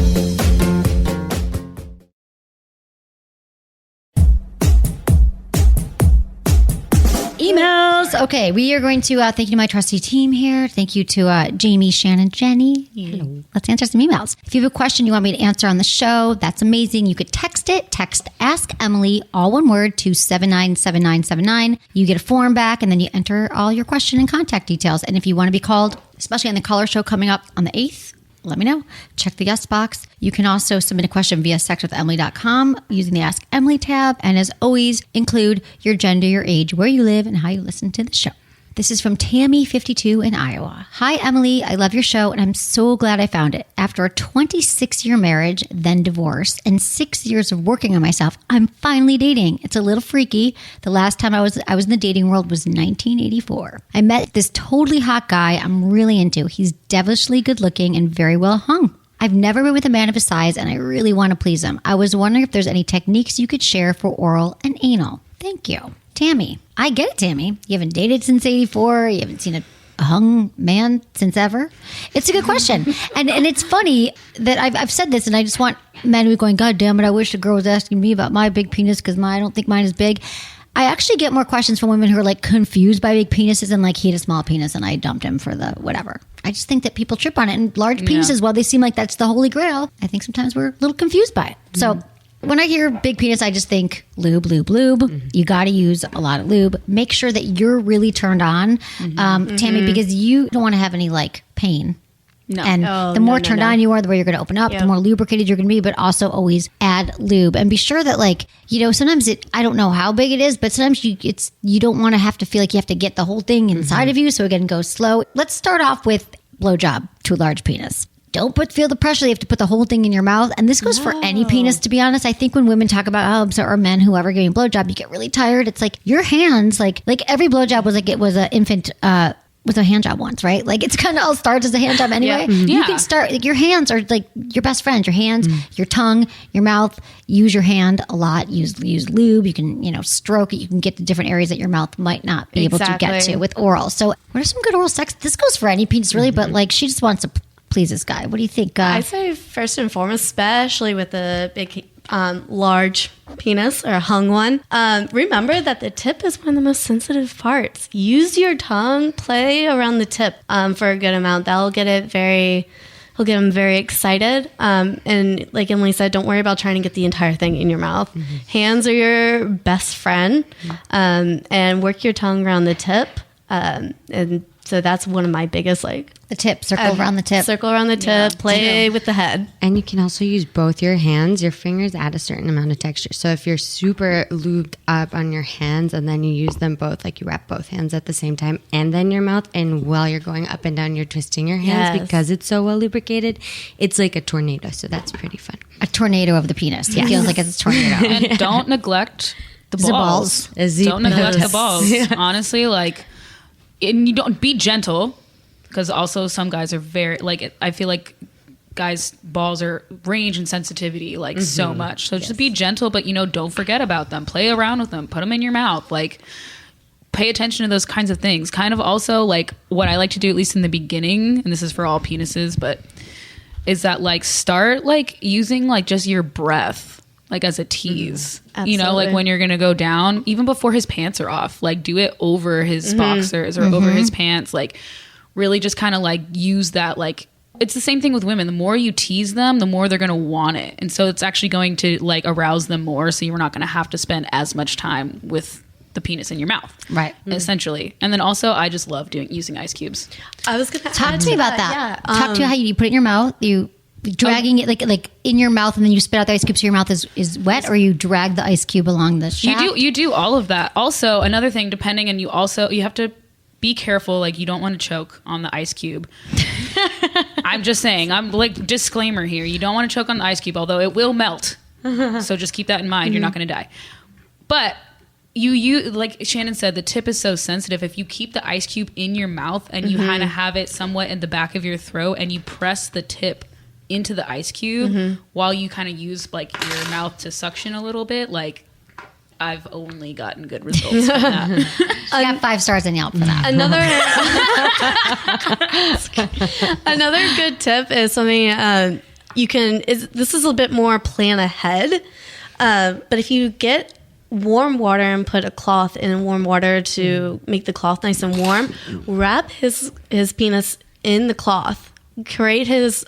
Emails. Okay, we are going to thank you to my trusty team here. Thank you to Jamie, Shannon, Jenny. Hello. Let's answer some emails. If you have a question you want me to answer on the show, that's amazing. You could text it. Text Ask Emily, all one word, to 797979. You get a form back, and then you enter all your question and contact details. And if you want to be called, especially on the caller show coming up on the 8th, let me know. Check the guest box. You can also submit a question via sexwithemily.com using the Ask Emily tab. And as always, include your gender, your age, where you live, and how you listen to the show. This is from Tammy, 52 in Iowa. Hi, Emily. I love your show, and I'm so glad I found it. After a 26-year marriage, then divorce, and 6 years of working on myself, I'm finally dating. It's a little freaky. The last time I was in the dating world was 1984. I met this totally hot guy I'm really into. He's devilishly good looking and very well hung. I've never been with a man of his size, and I really want to please him. I was wondering if there's any techniques you could share for oral and anal. Thank you. Tammy. I get it, Tammy. You haven't dated since 84. You haven't seen a hung man since ever. It's a good question. and it's funny that I've said this, and I just want men to be going, God damn it, I wish a girl was asking me about my big penis because I don't think mine is big. I actually get more questions from women who are like confused by big penises and like he had a small penis and I dumped him for the whatever. I just think that people trip on it, and large penises, while they seem like that's the holy grail, I think sometimes we're a little confused by it. So when I hear big penis, I just think lube, lube, lube. You got to use a lot of lube. Make sure that you're really turned on, Tammy, because you don't want to have any like pain. No. And the more turned on you are, the more you're going to open up, the more lubricated you're going to be, but also always add lube. And be sure that, like, you know, sometimes I don't know how big it is, but sometimes you don't want to have to feel like you have to get the whole thing inside of you. So again, go slow. Let's start off with blowjob to a large penis. Don't feel the pressure. You have to put the whole thing in your mouth. And this goes for any penis, to be honest. I think when women talk about or men, whoever giving blowjob, you get really tired. It's like your hands, like every blowjob was like it was an infant, with a hand job once, right? Like it's kind of all starts as a hand job anyway. You can start, like your hands are like your best friends, your hands, your tongue, your mouth. Use your hand a lot. Use lube. You can, stroke it. You can get to different areas that your mouth might not be able to get to with oral. So what are some good oral sex? This goes for any penis really, but like she just wants to please this guy. What do you think? I say first and foremost, especially with a big, large penis or a hung one, remember that the tip is one of the most sensitive parts. Use your tongue, play around the tip for a good amount. That'll get him very excited. And like Emily said, don't worry about trying to get the entire thing in your mouth. Hands are your best friend, and work your tongue around the tip. And So that's one of my biggest, like, The tip, circle around the tip. Circle around the tip, play with the head. And you can also use both your hands. Your fingers add a certain amount of texture. So if you're super lubed up on your hands and then you use them both, like you wrap both hands at the same time and then your mouth, and while you're going up and down, you're twisting your hands because it's so well lubricated. It's like a tornado. So that's pretty fun. A tornado of the penis. It feels like it's a tornado. And don't neglect the balls. Don't neglect the balls. Honestly, like, and you don't be gentle, because also some guys are very, like, I feel like guys' balls are range and sensitivity, like, so much. So just be gentle, but, don't forget about them. Play around with them. Put them in your mouth. Like, pay attention to those kinds of things. Kind of also, like, what I like to do, at least in the beginning, and this is for all penises, but is that, like, start, like, using, like, just your breath, like, as a tease. Like, when you're going to go down, even before his pants are off, like, do it over his boxers or over his pants, like, really just kind of like use that, like, it's the same thing with women. The more you tease them, the more they're going to want it. And so it's actually going to, like, arouse them more. So you're not going to have to spend as much time with the penis in your mouth. Right. Essentially. And then also I just love using ice cubes. I was going to Talk to me about that. Yeah. Talk to me how you put it in your mouth. You dragging it like in your mouth, and then you spit out the ice cube so your mouth is wet, or you drag the ice cube along the shaft? You do all of that. Also, another thing, depending, and you have to be careful, like, you don't want to choke on the ice cube. I'm just saying, I'm like, disclaimer here, you don't want to choke on the ice cube, although it will melt. So just keep that in mind. You're not going to die. But you like Shannon said, the tip is so sensitive. If you keep the ice cube in your mouth and you kind of have it somewhat in the back of your throat and you press the tip into the ice cube while you kind of use, like, your mouth to suction a little bit, like, I've only gotten good results from that. I got 5 stars in Yelp for that. Another good tip is something you can. This is a bit more plan ahead, but if you get warm water and put a cloth in warm water to make the cloth nice and warm, wrap his penis in the cloth. Get his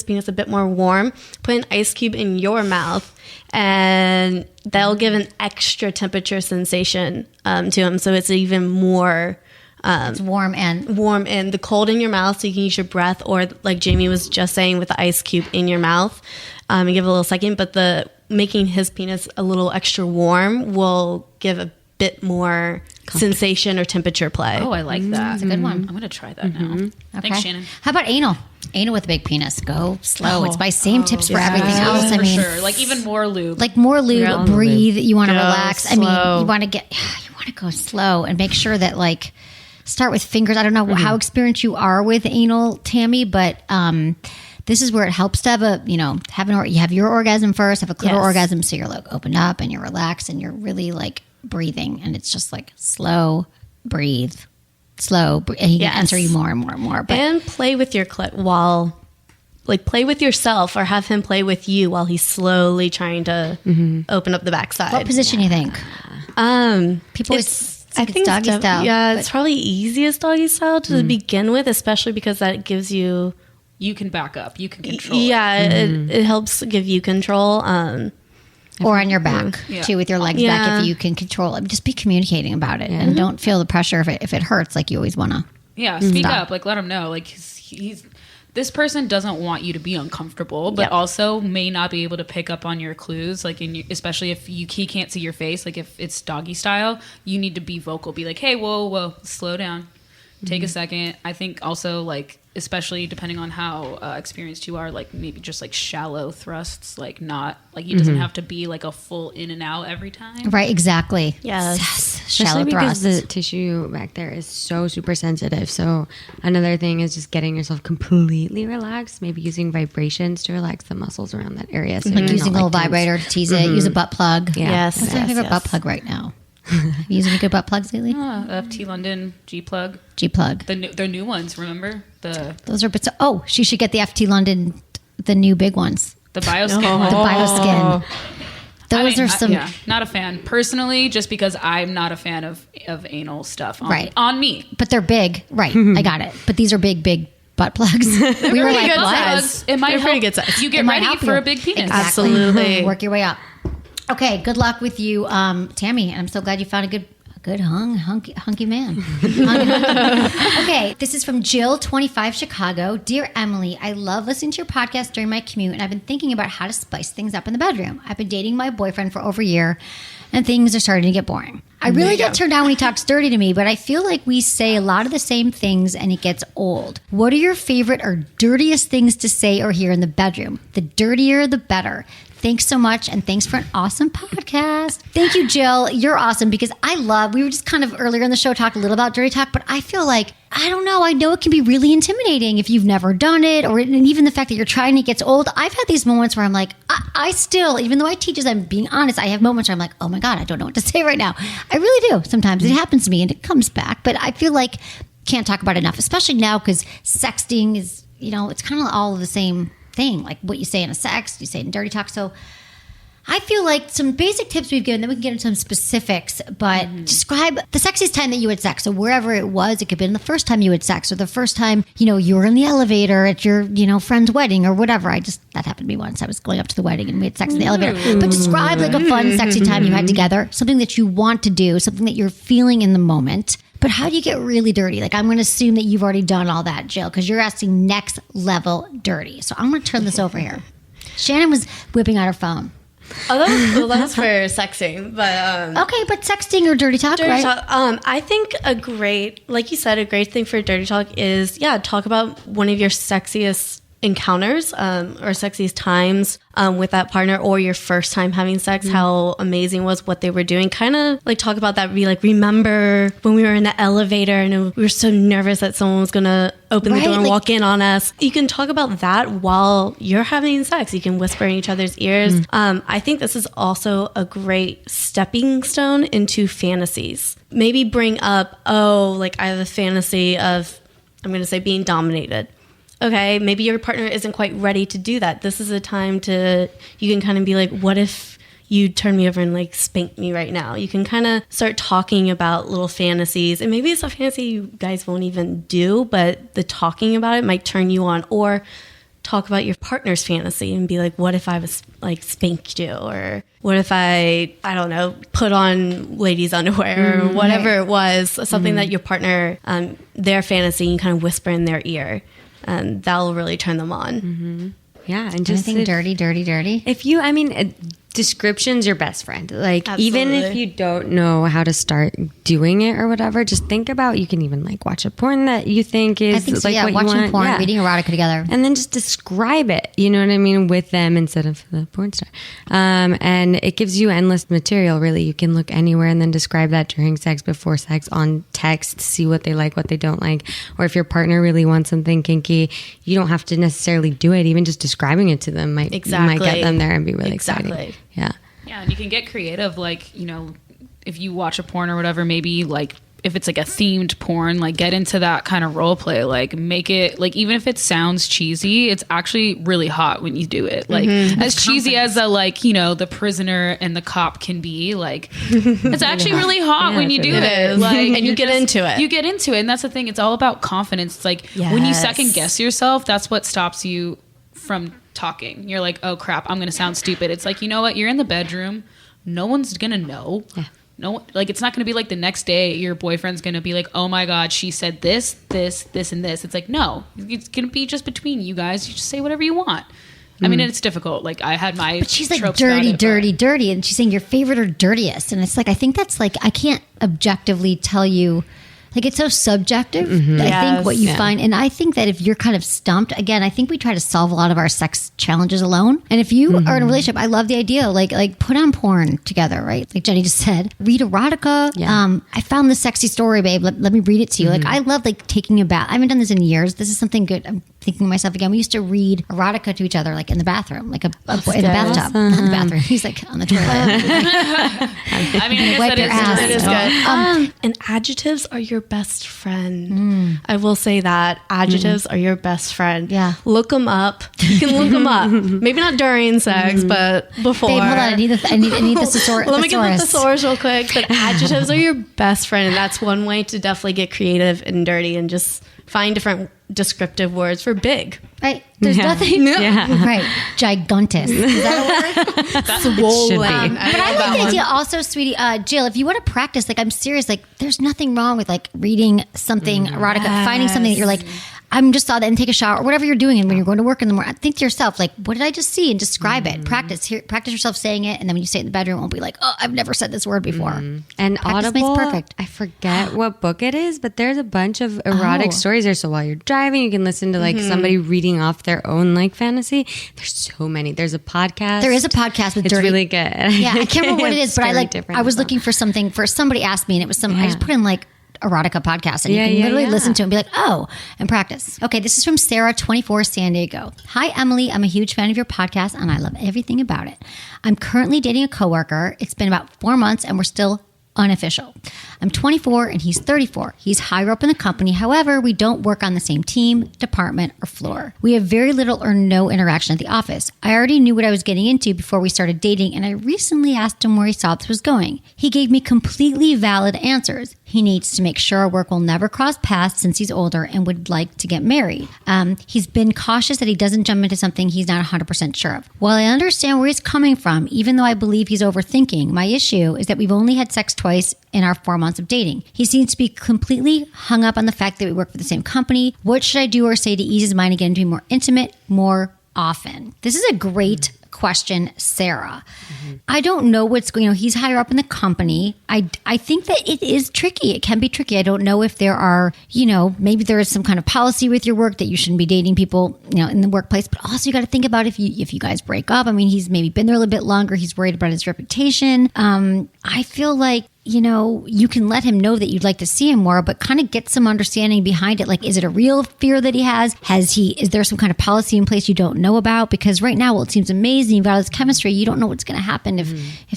penis a bit more warm. Put an ice cube in your mouth, and that'll give an extra temperature sensation to him. So it's even more. It's warm and the cold in your mouth, so you can use your breath, or like Jamie was just saying, with the ice cube in your mouth, and give it a little second. But the making his penis a little extra warm will give a bit more sensation or temperature play. Oh, I like that. That's a good one. I'm going to try that now. Thanks, Shannon. How about anal? Anal with a big penis. Go slow. It's my same tips for everything else. I mean, sure. Like, even more lube. Like more lube, breathe. You want to relax. Slow. I mean, you want to go slow and make sure that, like, start with fingers. I don't know how experienced you are with anal, Tammy, but this is where it helps to have you have your orgasm first, have a clitoral orgasm, so you're, like, opened up and you're relaxed and you're really, like, breathing, and it's just like slow breathe, and he can answer you more and more and more. But and play with your clit while, like, play with yourself, or have him play with you while he's slowly trying to open up the backside. what position do you think? People always think it's doggy style. Yeah, it's probably easiest doggy style to begin with, especially because that gives you can back up, you can control. It helps give you control. Or on your back too, with your legs back, if you can control it. Just be communicating about it, and don't feel the pressure if it hurts. Like, you always want to. Yeah, speak up. Like, let him know. Like, he's this person doesn't want you to be uncomfortable, but also may not be able to pick up on your clues. Like, especially if he can't see your face. Like, if it's doggy style, you need to be vocal. Be like, hey, whoa, slow down, take a second. I think also, like, especially depending on how experienced you are, like, maybe just, like, shallow thrusts, like, not like he doesn't have to be, like, a full in and out every time. Right, exactly. Yes. Shallow Especially because thrusts. the tissue back there is so super sensitive. So another thing is just getting yourself completely relaxed, maybe using vibrations to relax the muscles around that area. So Like you're using a not, little vibrator to tease it. Use a butt plug. Yeah. Yes. What's my favorite butt plug right now? Have you used any good butt plugs lately? FT London G plug. G plug. They're new ones. Remember Those are bits. Oh, she should get the FT London, the new big ones. the bioskin. The bioskin. Those are some. Not a fan personally, just because I'm not a fan of anal stuff. On me. But they're big, right? I got it. But these are big butt plugs. We were like, good what? size. It might They're help. pretty good size. You get It might ready help for you. a big penis. Exactly. Absolutely. Work your way up. Okay, good luck with you, Tammy. And I'm so glad you found a good hunky man. Hunky. Okay, this is from Jill, 25, Chicago. Dear Emily, I love listening to your podcast during my commute, and I've been thinking about how to spice things up in the bedroom. I've been dating my boyfriend for over a year, and things are starting to get boring. I really get turned on when he talks dirty to me, but I feel like we say a lot of the same things and it gets old. What are your favorite or dirtiest things to say or hear in the bedroom? The dirtier, the better. Thanks so much, and thanks for an awesome podcast. Thank you, Jill. You're awesome because we were just kind of earlier in the show talked a little about dirty talk, but I feel like, I don't know, I know it can be really intimidating if you've never done it, and even the fact that you're trying, it gets old. I've had these moments where I'm like, I still, even though I teach as I'm being honest, I have moments where I'm like, oh my God, I don't know what to say right now. I really do. Sometimes it happens to me and it comes back, but I feel like can't talk about it enough, especially now because sexting is, it's kind of all the same thing, like what you say in a sext, you say in dirty talk. So I feel like some basic tips we've given, then we can get into some specifics, but describe the sexiest time that you had sex. So wherever it was, it could have been the first time you had sex or the first time, you were in the elevator at your, friend's wedding or whatever. That happened to me once. I was going up to the wedding and we had sex in the elevator. But describe like a fun, sexy time you had together, something that you want to do, something that you're feeling in the moment. But how do you get really dirty? Like, I'm going to assume that you've already done all that, Jill, because you're asking next level dirty. So I'm going to turn this over here. Shannon was whipping out her phone. Oh, that was for sexting, but okay, but sexting or dirty talk, right? Talk, I think like you said, a great thing for dirty talk is talk about one of your sexiest encounters or sexiest times with that partner, or your first time having sex, how amazing was what they were doing. Kind of like talk about that. Be like, remember when we were in the elevator and we were so nervous that someone was gonna open the door and walk in on us. You can talk about that while you're having sex. You can whisper in each other's ears. I think this is also a great stepping stone into fantasies. Maybe bring up, I have a fantasy of, I'm going to say, being dominated. Okay, maybe your partner isn't quite ready to do that. This is a time you can kind of be like, what if you turn me over and like spank me right now? You can kind of start talking about little fantasies, and maybe it's a fantasy you guys won't even do, but the talking about it might turn you on. Or talk about your partner's fantasy and be like, what if I was like spanked you? Or what if I don't know, put on ladies' underwear or whatever it was, something that your partner, their fantasy, you kind of whisper in their ear. And that'll really turn them on. Yeah, and just anything dirty. If you, description's your best friend. Like, absolutely. Even if you don't know how to start doing it or whatever, just think about, you can even like watch a porn that you think is, I think so, like what watching you want. Porn, reading erotica together. And then just describe it, you know what I mean, with them instead of the porn star. And it gives you endless material, really. You can look anywhere and then describe that during sex, before sex, on text, see what they like, what they don't like. Or if your partner really wants something kinky, you don't have to necessarily do it. Even just describing it to them might get them there and be really exciting. Yeah, and you can get creative, like, if you watch a porn or whatever, maybe like if it's like a themed porn, like get into that kind of role play, like make it, like, even if it sounds cheesy, it's actually really hot when you do it. Like as cheesy as the prisoner and the cop can be, like it's actually really hot when you do it. Like, and you get into it. You get into it. And that's the thing. It's all about confidence. It's like when you second guess yourself, that's what stops you from talking. You're like, oh crap, I'm gonna sound stupid. It's like, you know what, you're in the bedroom, no one's gonna know. No, like, it's not gonna be like the next day your boyfriend's gonna be like, oh my god, she said this and this. It's like, no, it's gonna be just between you guys. You just say whatever you want. I mean, it's difficult. Like, I had my, but she's like dirty, and she's saying your favorite or dirtiest, and it's like, I think that's like, I can't objectively tell you. Like, it's so subjective, I think, what you find. And I think that if you're kind of stumped, again, I think we try to solve a lot of our sex challenges alone. And if you are in a relationship, I love the idea, like put on porn together, right? Like Jenny just said, read erotica. Yeah. I found this sexy story, babe. Let me read it to you. Like, I love like taking a bath. I haven't done this in years. This is something good. I'm thinking to myself again. We used to read erotica to each other, like in the bathroom, like in the bathtub, not the bathroom. He's like on the toilet. I mean, I wipe your ass. It is good. And adjectives are your best friend. I will say that adjectives are your best friend. Yeah, look them up. You can look them up. Maybe not during sex, but before. Babe, hold on. I need the thesaurus. Let me get the thesaurus real quick. But adjectives are your best friend, and that's one way to definitely get creative and dirty and just find different descriptive words for big. Right. There's nothing. Right. Gigantus. Is that a word? Swollen. But I like the idea also, sweetie, Jill, if you want to practice, like, I'm serious, like, there's nothing wrong with, like, reading something erotica, finding something that you're like, I'm just saw that and take a shower or whatever you're doing. And when you're going to work in the morning, think to yourself, like, what did I just see? And describe it. Practice yourself saying it. And then when you say it in the bedroom, it won't be like, oh, I've never said this word before. And Practice Audible, makes perfect. I forget what book it is, but there's a bunch of erotic stories there. So while you're driving, you can listen to like somebody reading off their own like fantasy. There's so many. There's a podcast. There is a podcast with It's dirty. really good. Yeah, I can't remember what it is, but I was looking looking for something for somebody asked me, and it was I just put in like erotica podcast, and you can literally listen to it and be like, oh, and practice. Okay, this is from Sarah, 24, San Diego. Hi, Emily. I'm a huge fan of your podcast, and I love everything about it. I'm currently dating a coworker. It's been about 4 months, and we're still unofficial. I'm 24 and he's 34. He's higher up in the company. However, we don't work on the same team, department, or floor. We have very little or no interaction at the office. I already knew what I was getting into before we started dating, and I recently asked him where he thought this was going. He gave me completely valid answers. He needs to make sure our work will never cross paths since he's older and would like to get married. He's been cautious that he doesn't jump into something he's not 100% sure of. While I understand where he's coming from, even though I believe he's overthinking, my issue is that we've only had sex twice in our 4 months of dating. He seems to be completely hung up on the fact that we work for the same company. What should I do or say to ease his mind and get him to be more intimate more often? This is a great question, Sarah. I don't know what's going on. He's higher up in the company. I think that it is tricky. It can be tricky. I don't know if there are, maybe there is some kind of policy with your work that you shouldn't be dating people, in the workplace. But also you got to think about if you guys break up. I mean, he's maybe been there a little bit longer. He's worried about his reputation. I feel like, you can let him know that you'd like to see him more, but kind of get some understanding behind it. Like, is it a real fear that he has? Is there some kind of policy in place you don't know about? Because right now, it seems amazing. You've got all this chemistry. You don't know what's going to happen if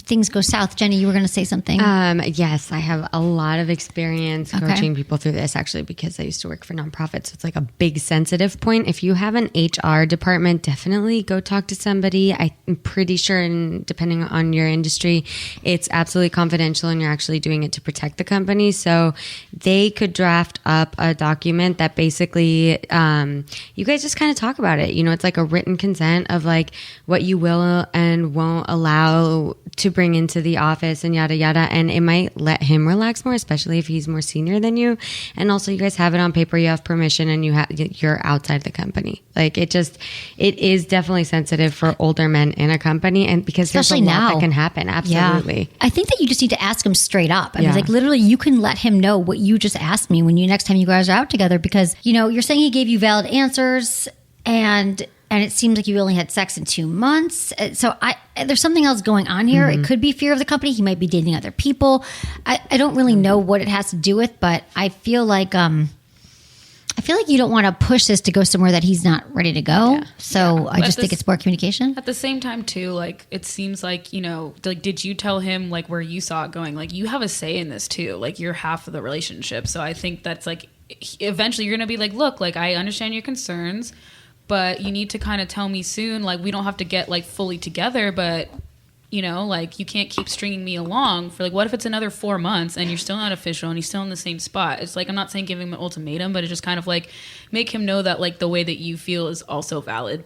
things go south. Jenny, you were going to say something. Yes, I have a lot of experience coaching people through this, actually, because I used to work for nonprofits. So it's like a big sensitive point. If you have an HR department, definitely go talk to somebody. I'm pretty sure, and depending on your industry, it's absolutely confidential and you're actually doing it to protect the company. So they could draft up a document that basically you guys just kind of talk about it. It's like a written consent of like what you will and won't allow to bring into the office and yada yada, and it might let him relax more, especially if he's more senior than you. And also you guys have it on paper, you have permission, and you're outside the company. Like it is definitely sensitive for older men in a company, and because especially there's a lot now that can happen. Absolutely. Yeah. I think that you just need to ask him straight up. I mean, like literally you can let him know what you just asked me when next time you guys are out together, because you're saying he gave you valid answers, and it seems like you only had sex in 2 months. So there's something else going on here. It could be fear of the company. He might be dating other people. I don't really know what it has to do with, but I feel like you don't want to push this to go somewhere that he's not ready to go. Yeah. So I just think it's more communication. At the same time, too, like it seems like, like, did you tell him like where you saw it going? Like you have a say in this too. Like you're half of the relationship. So I think that's like, eventually you're going to be like, look, like I understand your concerns, but you need to kind of tell me soon. Like we don't have to get like fully together, but like you can't keep stringing me along for like, what if it's another 4 months and you're still not official and he's still in the same spot? It's like, I'm not saying give him an ultimatum, but it's just kind of like make him know that like the way that you feel is also valid.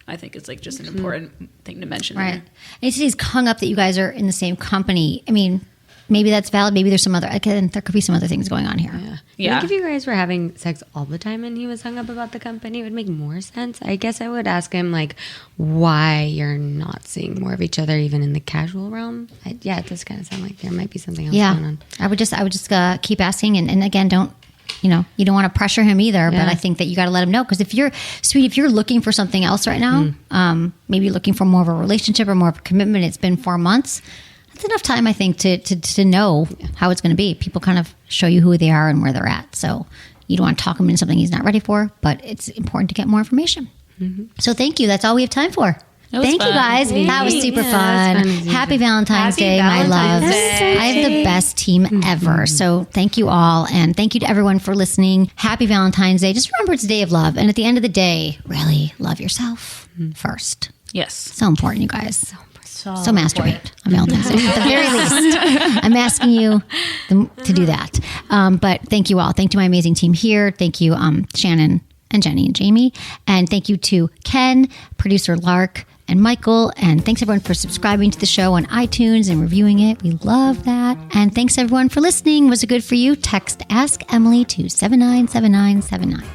I think it's like just an important thing to mention. Right. There. And he's hung up that you guys are in the same company. I mean, maybe that's valid. Maybe there's some other, there could be some other things going on here. Yeah. I think if you guys were having sex all the time and he was hung up about the company, it would make more sense. I guess I would ask him like why you're not seeing more of each other, even in the casual realm. It does kind of sound like there might be something else going on. I would just keep asking. And again, don't want to pressure him either, but I think that you got to let him know. Because if you're looking for something else right now, maybe looking for more of a relationship or more of a commitment, it's been 4 months. That's enough time, I think, to know how it's going to be. People kind of show you who they are and where they're at. So you don't want to talk him into something he's not ready for, but it's important to get more information. So thank you. That's all we have time for. Thank you, guys. That was super fun. Happy Valentine's Day, my loves. I have the best team ever. So thank you all. And thank you to everyone for listening. Happy Valentine's Day. Just remember it's a day of love. And at the end of the day, really love yourself first. Yes. So important, you guys. So masturbate on Valentine's Day. At the very least, I'm asking you to do that. But thank you all. Thank you to my amazing team here. Thank you, Shannon, and Jenny and Jamie. And thank you to Ken, producer Lark, and Michael. And thanks everyone for subscribing to the show on iTunes and reviewing it. We love that. And thanks everyone for listening. Was it good for you? Text Ask Emily to 797979.